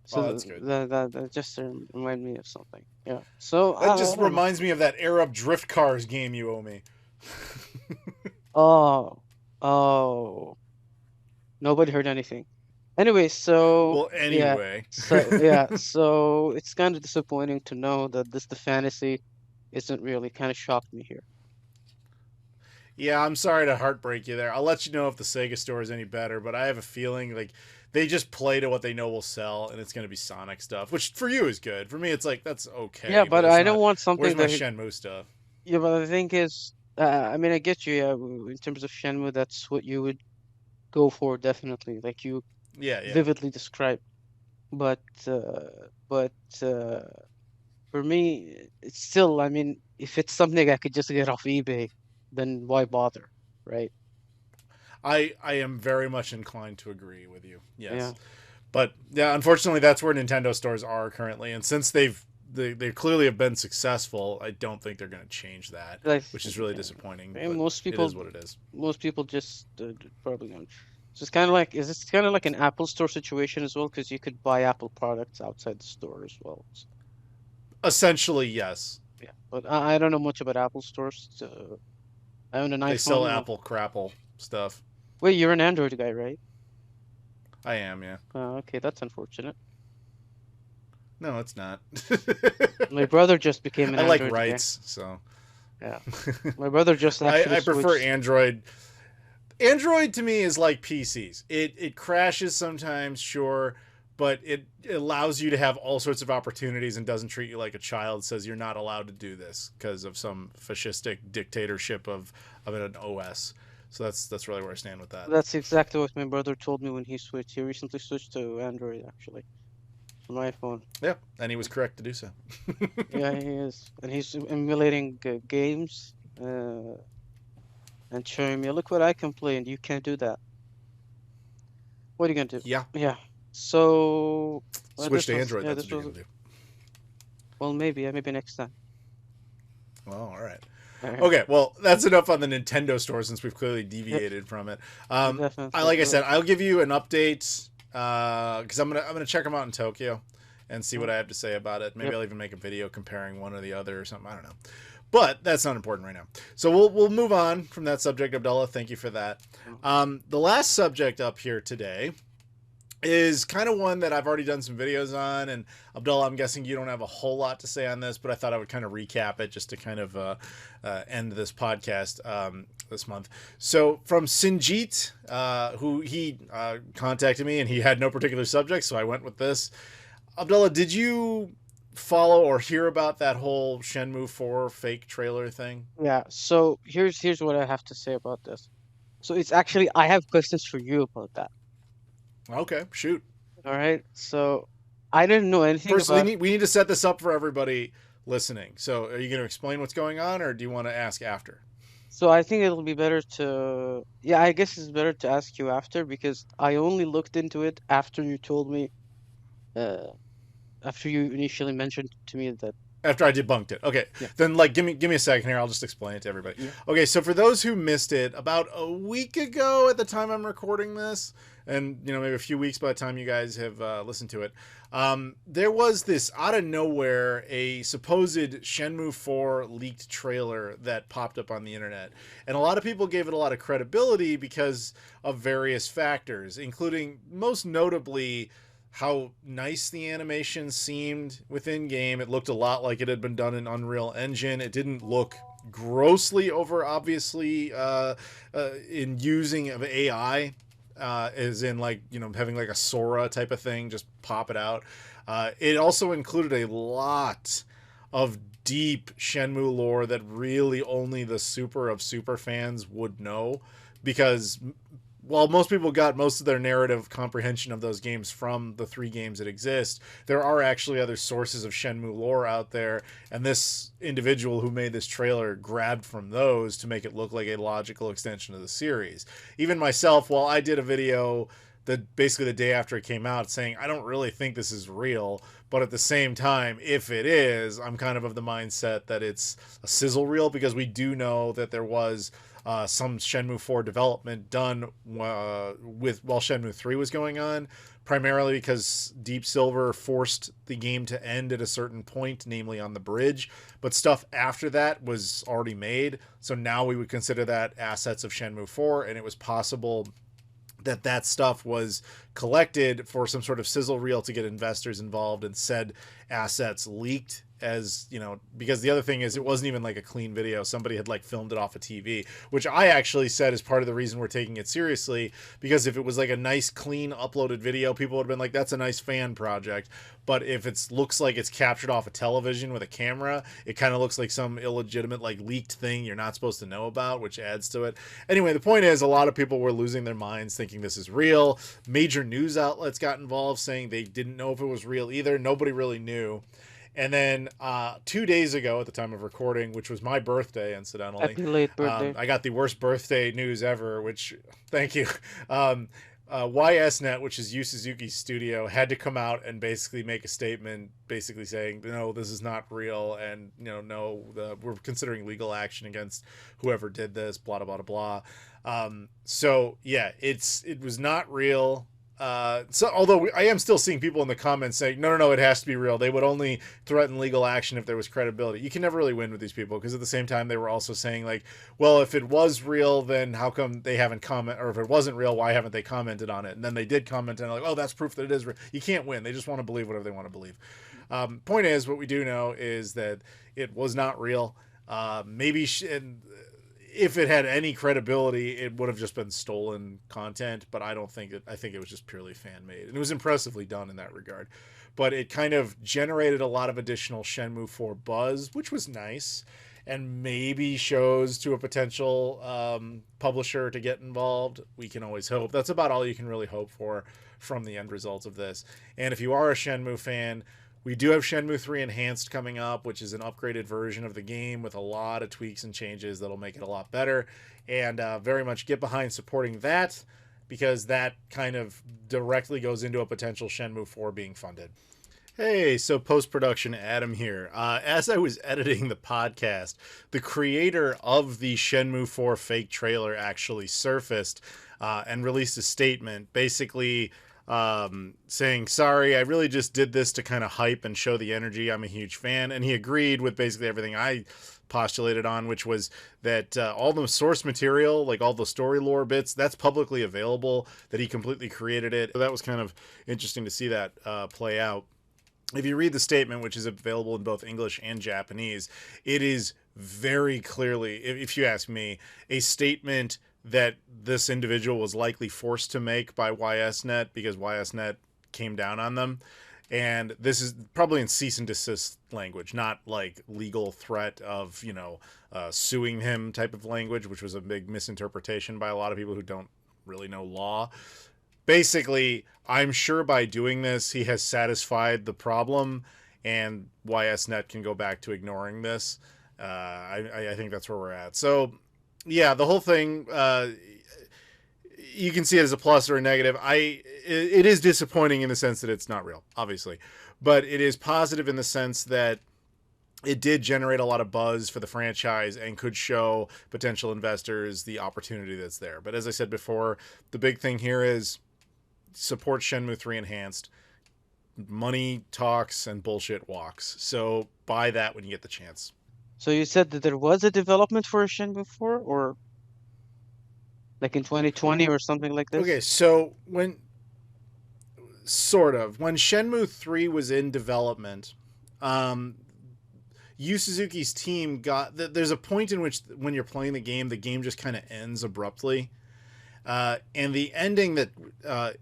So that's good. That just reminded me of something. Yeah. So that just reminds me of that Arab Drift Cars game you owe me. Oh. Nobody heard anything. Anyway, so well, anyway. So it's kind of disappointing to know that the fantasy isn't really, kind of shocked me here. Yeah, I'm sorry to heartbreak you there. I'll let you know if the Sega store is any better, but I have a feeling like they just play to what they know will sell, and it's going to be Sonic stuff, which for you is good. For me, it's like, that's okay. Yeah, but I don't want something where's my Shenmue stuff? Yeah, but the thing is, I mean, I get you. Yeah, in terms of Shenmue, that's what you would go for, definitely. Like you vividly described. But for me, it's still, I mean, if it's something I could just get off eBay, then why bother, right? I am very much inclined to agree with you. Yes. Yeah. But yeah, unfortunately that's where Nintendo stores are currently, and since they clearly have been successful, I don't think they're going to change that, which is really disappointing. And most people, it is what it is. Most people just probably don't. So it's kind of like, is this kind of like an Apple Store situation as well? Because you could buy Apple products outside the store as well. Essentially, yes. Yeah, but I don't know much about Apple stores. So I own an iPhone. They sell Apple crapple stuff. Wait, you're an Android guy, right? I am, yeah. Oh, okay, that's unfortunate. No, it's not. My brother just became an Android I like rights, guy. So. Yeah. My brother just actually I prefer Android. Android to me is like PCs. It crashes sometimes, sure, but it allows you to have all sorts of opportunities and doesn't treat you like a child. Says you're not allowed to do this because of some fascistic dictatorship of an OS. So that's really where I stand with that. That's exactly what my brother told me when he switched. He recently switched to Android, actually, on iPhone. Yeah, and he was correct to do so. Yeah, he is, and he's emulating games and showing me, look what I can play, and you can't do that. What are you gonna do? Yeah. Yeah. So Switch to this was- Android. yeah, That's this what you're was- gonna do. Well, maybe next time. Well, all right. Alright. Okay, well, that's enough on the Nintendo store since we've clearly deviated from it. Definitely. Like I said, I'll give you an update because I'm gonna check them out in Tokyo and see what I have to say about it. Maybe Yep. I'll even make a video comparing one or the other or something. I don't know, but that's not important right now. So we'll move on from that subject, Abdullah. Thank you for that. The last subject up here today is kind of one that I've already done some videos on, and Abdullah, I'm guessing you don't have a whole lot to say on this, but I thought I would kind of recap it just to kind of end this podcast this month. So from Sinjit, who he contacted me, and he had no particular subject, so I went with this. Abdullah, did you follow or hear about that whole Shenmue 4 fake trailer thing? Yeah, so here's what I have to say about this. So it's actually, I have questions for you about that. Okay, shoot. All right. So I didn't know anything First, about. we need to set this up for everybody listening. So are you going to explain what's going on, or do you want to ask after? So I think it'll be better to, yeah, I guess it's better to ask you after because I only looked into it after you told me, after you initially mentioned to me that. After I debunked it. Okay. Yeah. Then give me a second here. I'll just explain it to everybody. Yeah. Okay, so for those who missed it, about a week ago at the time I'm recording this, and maybe a few weeks by the time you guys have listened to it, there was this out of nowhere a supposed Shenmue 4 leaked trailer that popped up on the internet, and a lot of people gave it a lot of credibility because of various factors, including most notably how nice the animation seemed within game. It looked a lot like it had been done in Unreal Engine. It didn't look grossly over obviously in using of AI, as in having like a Sora type of thing just pop it out. It also included a lot of deep Shenmue lore that really only the super of super fans would know, because while most people got most of their narrative comprehension of those games from the 3 games that exist, there are actually other sources of Shenmue lore out there, and this individual who made this trailer grabbed from those to make it look like a logical extension of the series. Even myself, while I did a video basically the day after it came out saying I don't really think this is real, but at the same time, if it is, I'm kind of the mindset that it's a sizzle reel, because we do know that there was some Shenmue 4 development done while Shenmue 3 was going on, primarily because Deep Silver forced the game to end at a certain point, namely on the bridge, but stuff after that was already made, so now we would consider that assets of Shenmue 4, and it was possible that stuff was collected for some sort of sizzle reel to get investors involved, and said assets leaked, as because the other thing is it wasn't even like a clean video. Somebody had filmed it off a TV, which I actually said is part of the reason we're taking it seriously, because if it was like a nice clean uploaded video, people would have been like, that's a nice fan project. But if it looks like it's captured off a television with a camera, it kind of looks like some illegitimate leaked thing you're not supposed to know about, which adds to it. Anyway, the point is a lot of people were losing their minds thinking this is real. Major news outlets got involved saying they didn't know if it was real either. Nobody really knew. And then 2 days ago at the time of recording, which was my birthday, incidentally. Happy late birthday. I got the worst birthday news ever, which, thank you. YSNet, which is Yu Suzuki's studio, had to come out and basically make a statement basically saying, no, this is not real, and we're considering legal action against whoever did this, blah, blah, blah, blah. So, yeah, it was not real. So although I am still seeing people in the comments saying, no, it has to be real. They would only threaten legal action if there was credibility. You can never really win with these people, because at the same time they were also saying well, if it was real, then how come they haven't commented, or if it wasn't real, why haven't they commented on it? And then they did comment and oh, that's proof that it is real. You can't win. They just want to believe whatever they want to believe. Point is, what we do know is that it was not real. Maybe if it had any credibility, it would have just been stolen content, but I don't think it. I think it was just purely fan made, and it was impressively done in that regard. But it kind of generated a lot of additional Shenmue 4 buzz, which was nice, and maybe shows to a potential publisher to get involved. We can always hope. That's about all you can really hope for from the end results of this. And if you are a Shenmue fan, we do have Shenmue 3 Enhanced coming up, which is an upgraded version of the game with a lot of tweaks and changes that'll make it a lot better. And very much get behind supporting that, because that kind of directly goes into a potential Shenmue 4 being funded. Hey, so post-production Adam here. As I was editing the podcast, the creator of the Shenmue 4 fake trailer actually surfaced and released a statement basically saying, sorry, I really just did this to kind of hype and show the energy. I'm a huge fan. And he agreed with basically everything I postulated on, which was that all the source material, like all the story lore bits, that's publicly available, that he completely created it. So that was kind of interesting to see that play out. If you read the statement, which is available in both English and Japanese, it is very clearly, if you ask me, a statement that this individual was likely forced to make by YSNet because YSNet came down on them. And this is probably in cease and desist language, not like legal threat of, suing him type of language, which was a big misinterpretation by a lot of people who don't really know law. Basically, I'm sure by doing this, he has satisfied the problem, and YSNet can go back to ignoring this. I think that's where we're at. So, yeah, the whole thing, you can see it as a plus or a negative. It is disappointing in the sense that it's not real, obviously. But it is positive in the sense that it did generate a lot of buzz for the franchise and could show potential investors the opportunity that's there. But as I said before, the big thing here is support Shenmue 3 Enhanced. Money talks and bullshit walks. So buy that when you get the chance. So you said that there was a development for a Shenmue 4, or like in 2020 or something like this? Okay, so when Shenmue 3 was in development, Yu Suzuki's team there's a point in which when you're playing the game just kind of ends abruptly. And the ending that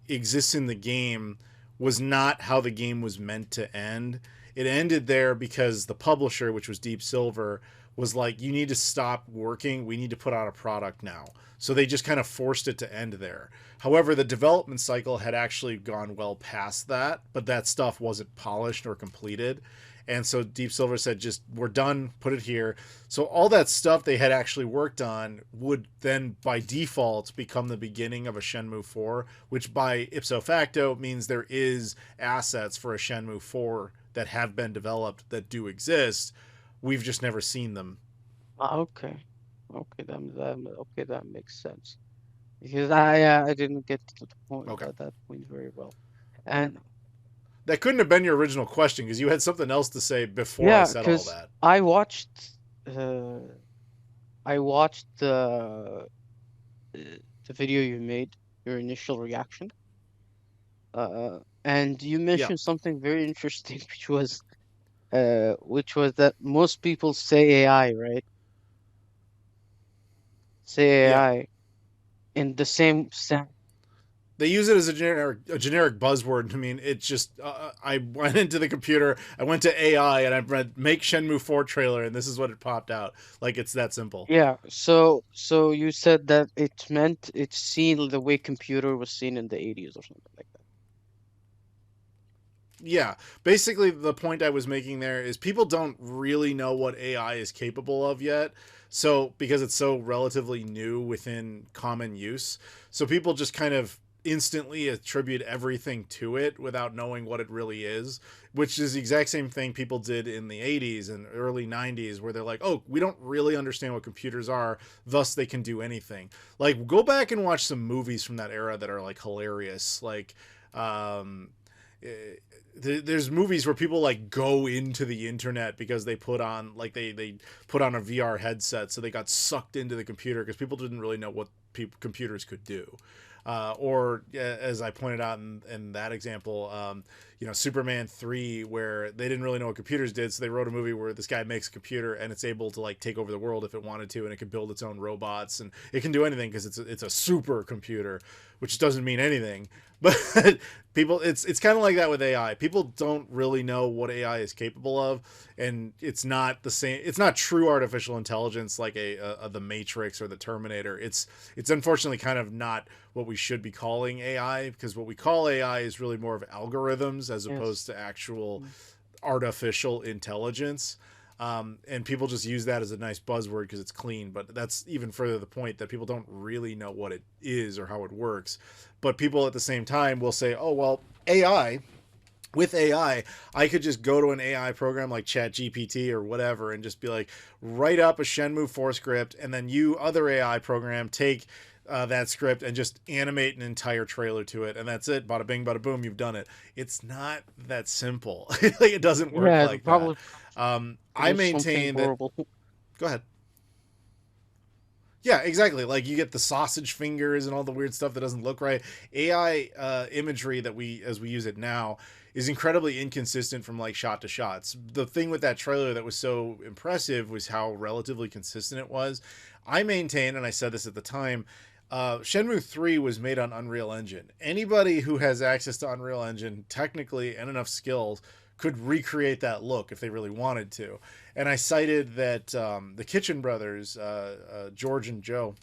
exists in the game was not how the game was meant to end. It ended there because the publisher, which was Deep Silver, was like, you need to stop working. We need to put out a product now. So they just kind of forced it to end there. However, the development cycle had actually gone well past that, but that stuff wasn't polished or completed. And so Deep Silver said, just, we're done, put it here. So all that stuff they had actually worked on would then by default become the beginning of a Shenmue 4, which by ipso facto means there is assets for a Shenmue 4 that have been developed that do exist. We've just never seen them. Okay. That makes sense. Because I didn't get to the point at that point very well. And that couldn't have been your original question, because you had something else to say before I said all that. I watched the video you made, your initial reaction, and you mentioned something very interesting, which was that most people say AI, right? Say AI in the same sense. They use it as a generic buzzword. I mean, it's just, I went into the computer, I went to AI, and I read, make Shenmue 4 trailer, and this is what it popped out. Like, it's that simple. Yeah, so you said that it's seen the way computer was seen in the 80s or something like that. Yeah, basically the point I was making there is people don't really know what AI is capable of yet. So, because it's so relatively new within common use. So people just kind of instantly attribute everything to it without knowing what it really is, which is the exact same thing people did in the 80s and early 90s, where they're like, oh, we don't really understand what computers are, thus they can do anything. Like, go back and watch some movies from that era that are like hilarious. Like, there's movies where people like go into the internet because they put on like they put on a VR headset, so they got sucked into the computer because people didn't really know what computers could do. Or as I pointed out in that example, Superman 3, where they didn't really know what computers did, so they wrote a movie where this guy makes a computer and it's able to like take over the world if it wanted to, and it can build its own robots, and it can do anything because it's a super computer, which doesn't mean anything. But people, it's kind of like that with AI. People don't really know what AI is capable of, and it's not the same. It's not true artificial intelligence like the Matrix or the Terminator. It's unfortunately kind of not what we should be calling AI, because what we call AI is really more of algorithms as opposed to actual artificial intelligence. And people just use that as a nice buzzword because it's clean, but that's even further the point that people don't really know what it is or how it works. But people at the same time will say, oh, well, with AI, I could just go to an AI program like ChatGPT or whatever and just be like, write up a Shenmue 4 script, and then you other AI program take that script and just animate an entire trailer to it, and that's it. Bada bing, bada boom, you've done it. It's not that simple. Like, it doesn't work like that. I maintain that. Go ahead. Yeah, exactly. Like, you get the sausage fingers and all the weird stuff that doesn't look right. AI imagery that as we use it now is incredibly inconsistent from like shot to shots. The thing with that trailer that was so impressive was how relatively consistent it was. I maintain, and I said this at the time, Shenmue 3 was made on Unreal Engine. Anybody who has access to Unreal Engine technically and enough skills could recreate that look if they really wanted to. And I cited that the Kitchen Brothers, George and Joe,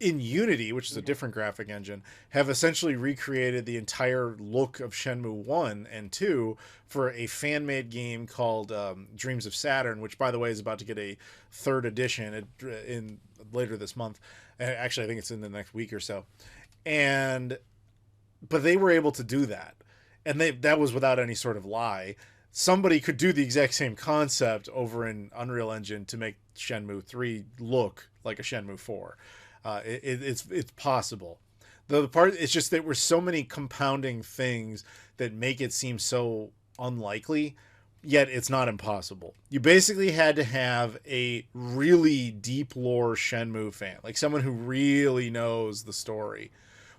in Unity, which is a different graphic engine, have essentially recreated the entire look of Shenmue 1 and 2 for a fan-made game called Dreams of Saturn, which, by the way, is about to get a 3rd edition in later this month. Actually, I think it's in the next week or so. But they were able to do that. And that was without any sort of lie. Somebody could do the exact same concept over in Unreal Engine to make Shenmue 3 look like a Shenmue 4. It's possible. The part, it's just there were so many compounding things that make it seem so unlikely, yet it's not impossible. You basically had to have a really deep lore Shenmue fan, like someone who really knows the story,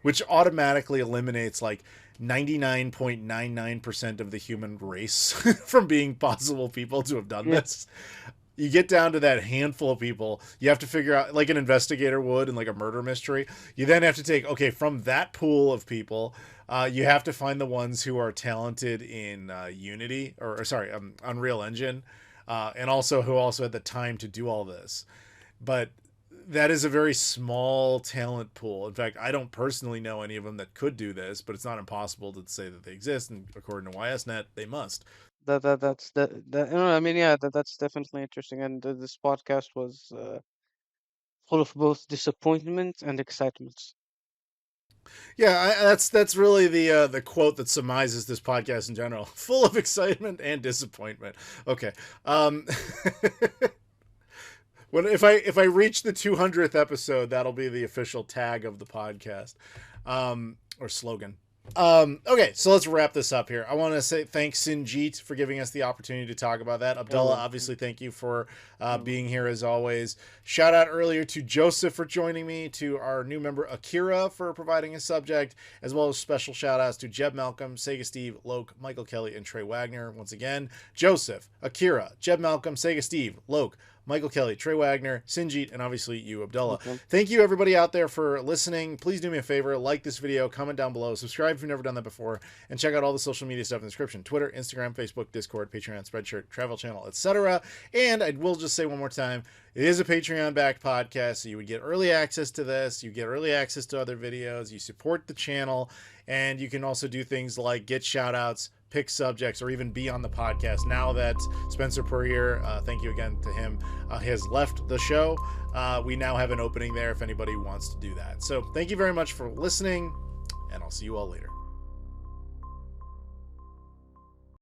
which automatically eliminates like 99.99% of the human race from being possible people to have done this. You get down to that handful of people, you have to figure out, like an investigator would in like a murder mystery. You then have to take, okay, from that pool of people, you have to find the ones who are talented in Unity, or sorry, Unreal Engine, and also who also had the time to do all this. But that is a very small talent pool. In fact, I don't personally know any of them that could do this, but it's not impossible to say that they exist. And according to YSNet, they must. That's I mean, yeah, that's definitely interesting. And this podcast was full of both disappointment and excitement. Yeah, that's really the quote that surmises this podcast in general: full of excitement and disappointment. Okay. When if I reach the 200th episode, that'll be the official tag of the podcast, or slogan. Okay, so let's wrap this up here. I want to say thanks, Sinjeet, for giving us the opportunity to talk about that. Abdullah, obviously, thank you for being here as always. Shout out earlier to Joseph for joining me, to our new member Akira for providing a subject, as well as special shout outs to Jeb Malcolm, Sega Steve, Loke, Michael Kelly, and Trey Wagner. Once again, Joseph, Akira, Jeb Malcolm, Sega Steve, Loke, Michael Kelly, Trey Wagner, Sinjeet, and obviously you, Abdullah. Thank you, everybody out there, for listening. Please do me a favor, like this video, comment down below, subscribe if you've never done that before, and check out all the social media stuff in the description: Twitter, Instagram, Facebook, Discord, Patreon, Spreadshirt, Travel Channel, etc. And I will just say one more time, it is a Patreon-backed podcast, so you would get early access to this, you get early access to other videos, you support the channel, and you can also do things like get shout-outs, pick subjects, or even be on the podcast. Now that Spencer Poirier, thank you again to him, has left the show, we now have an opening there if anybody wants to do that. So thank you very much for listening, and I'll see you all later.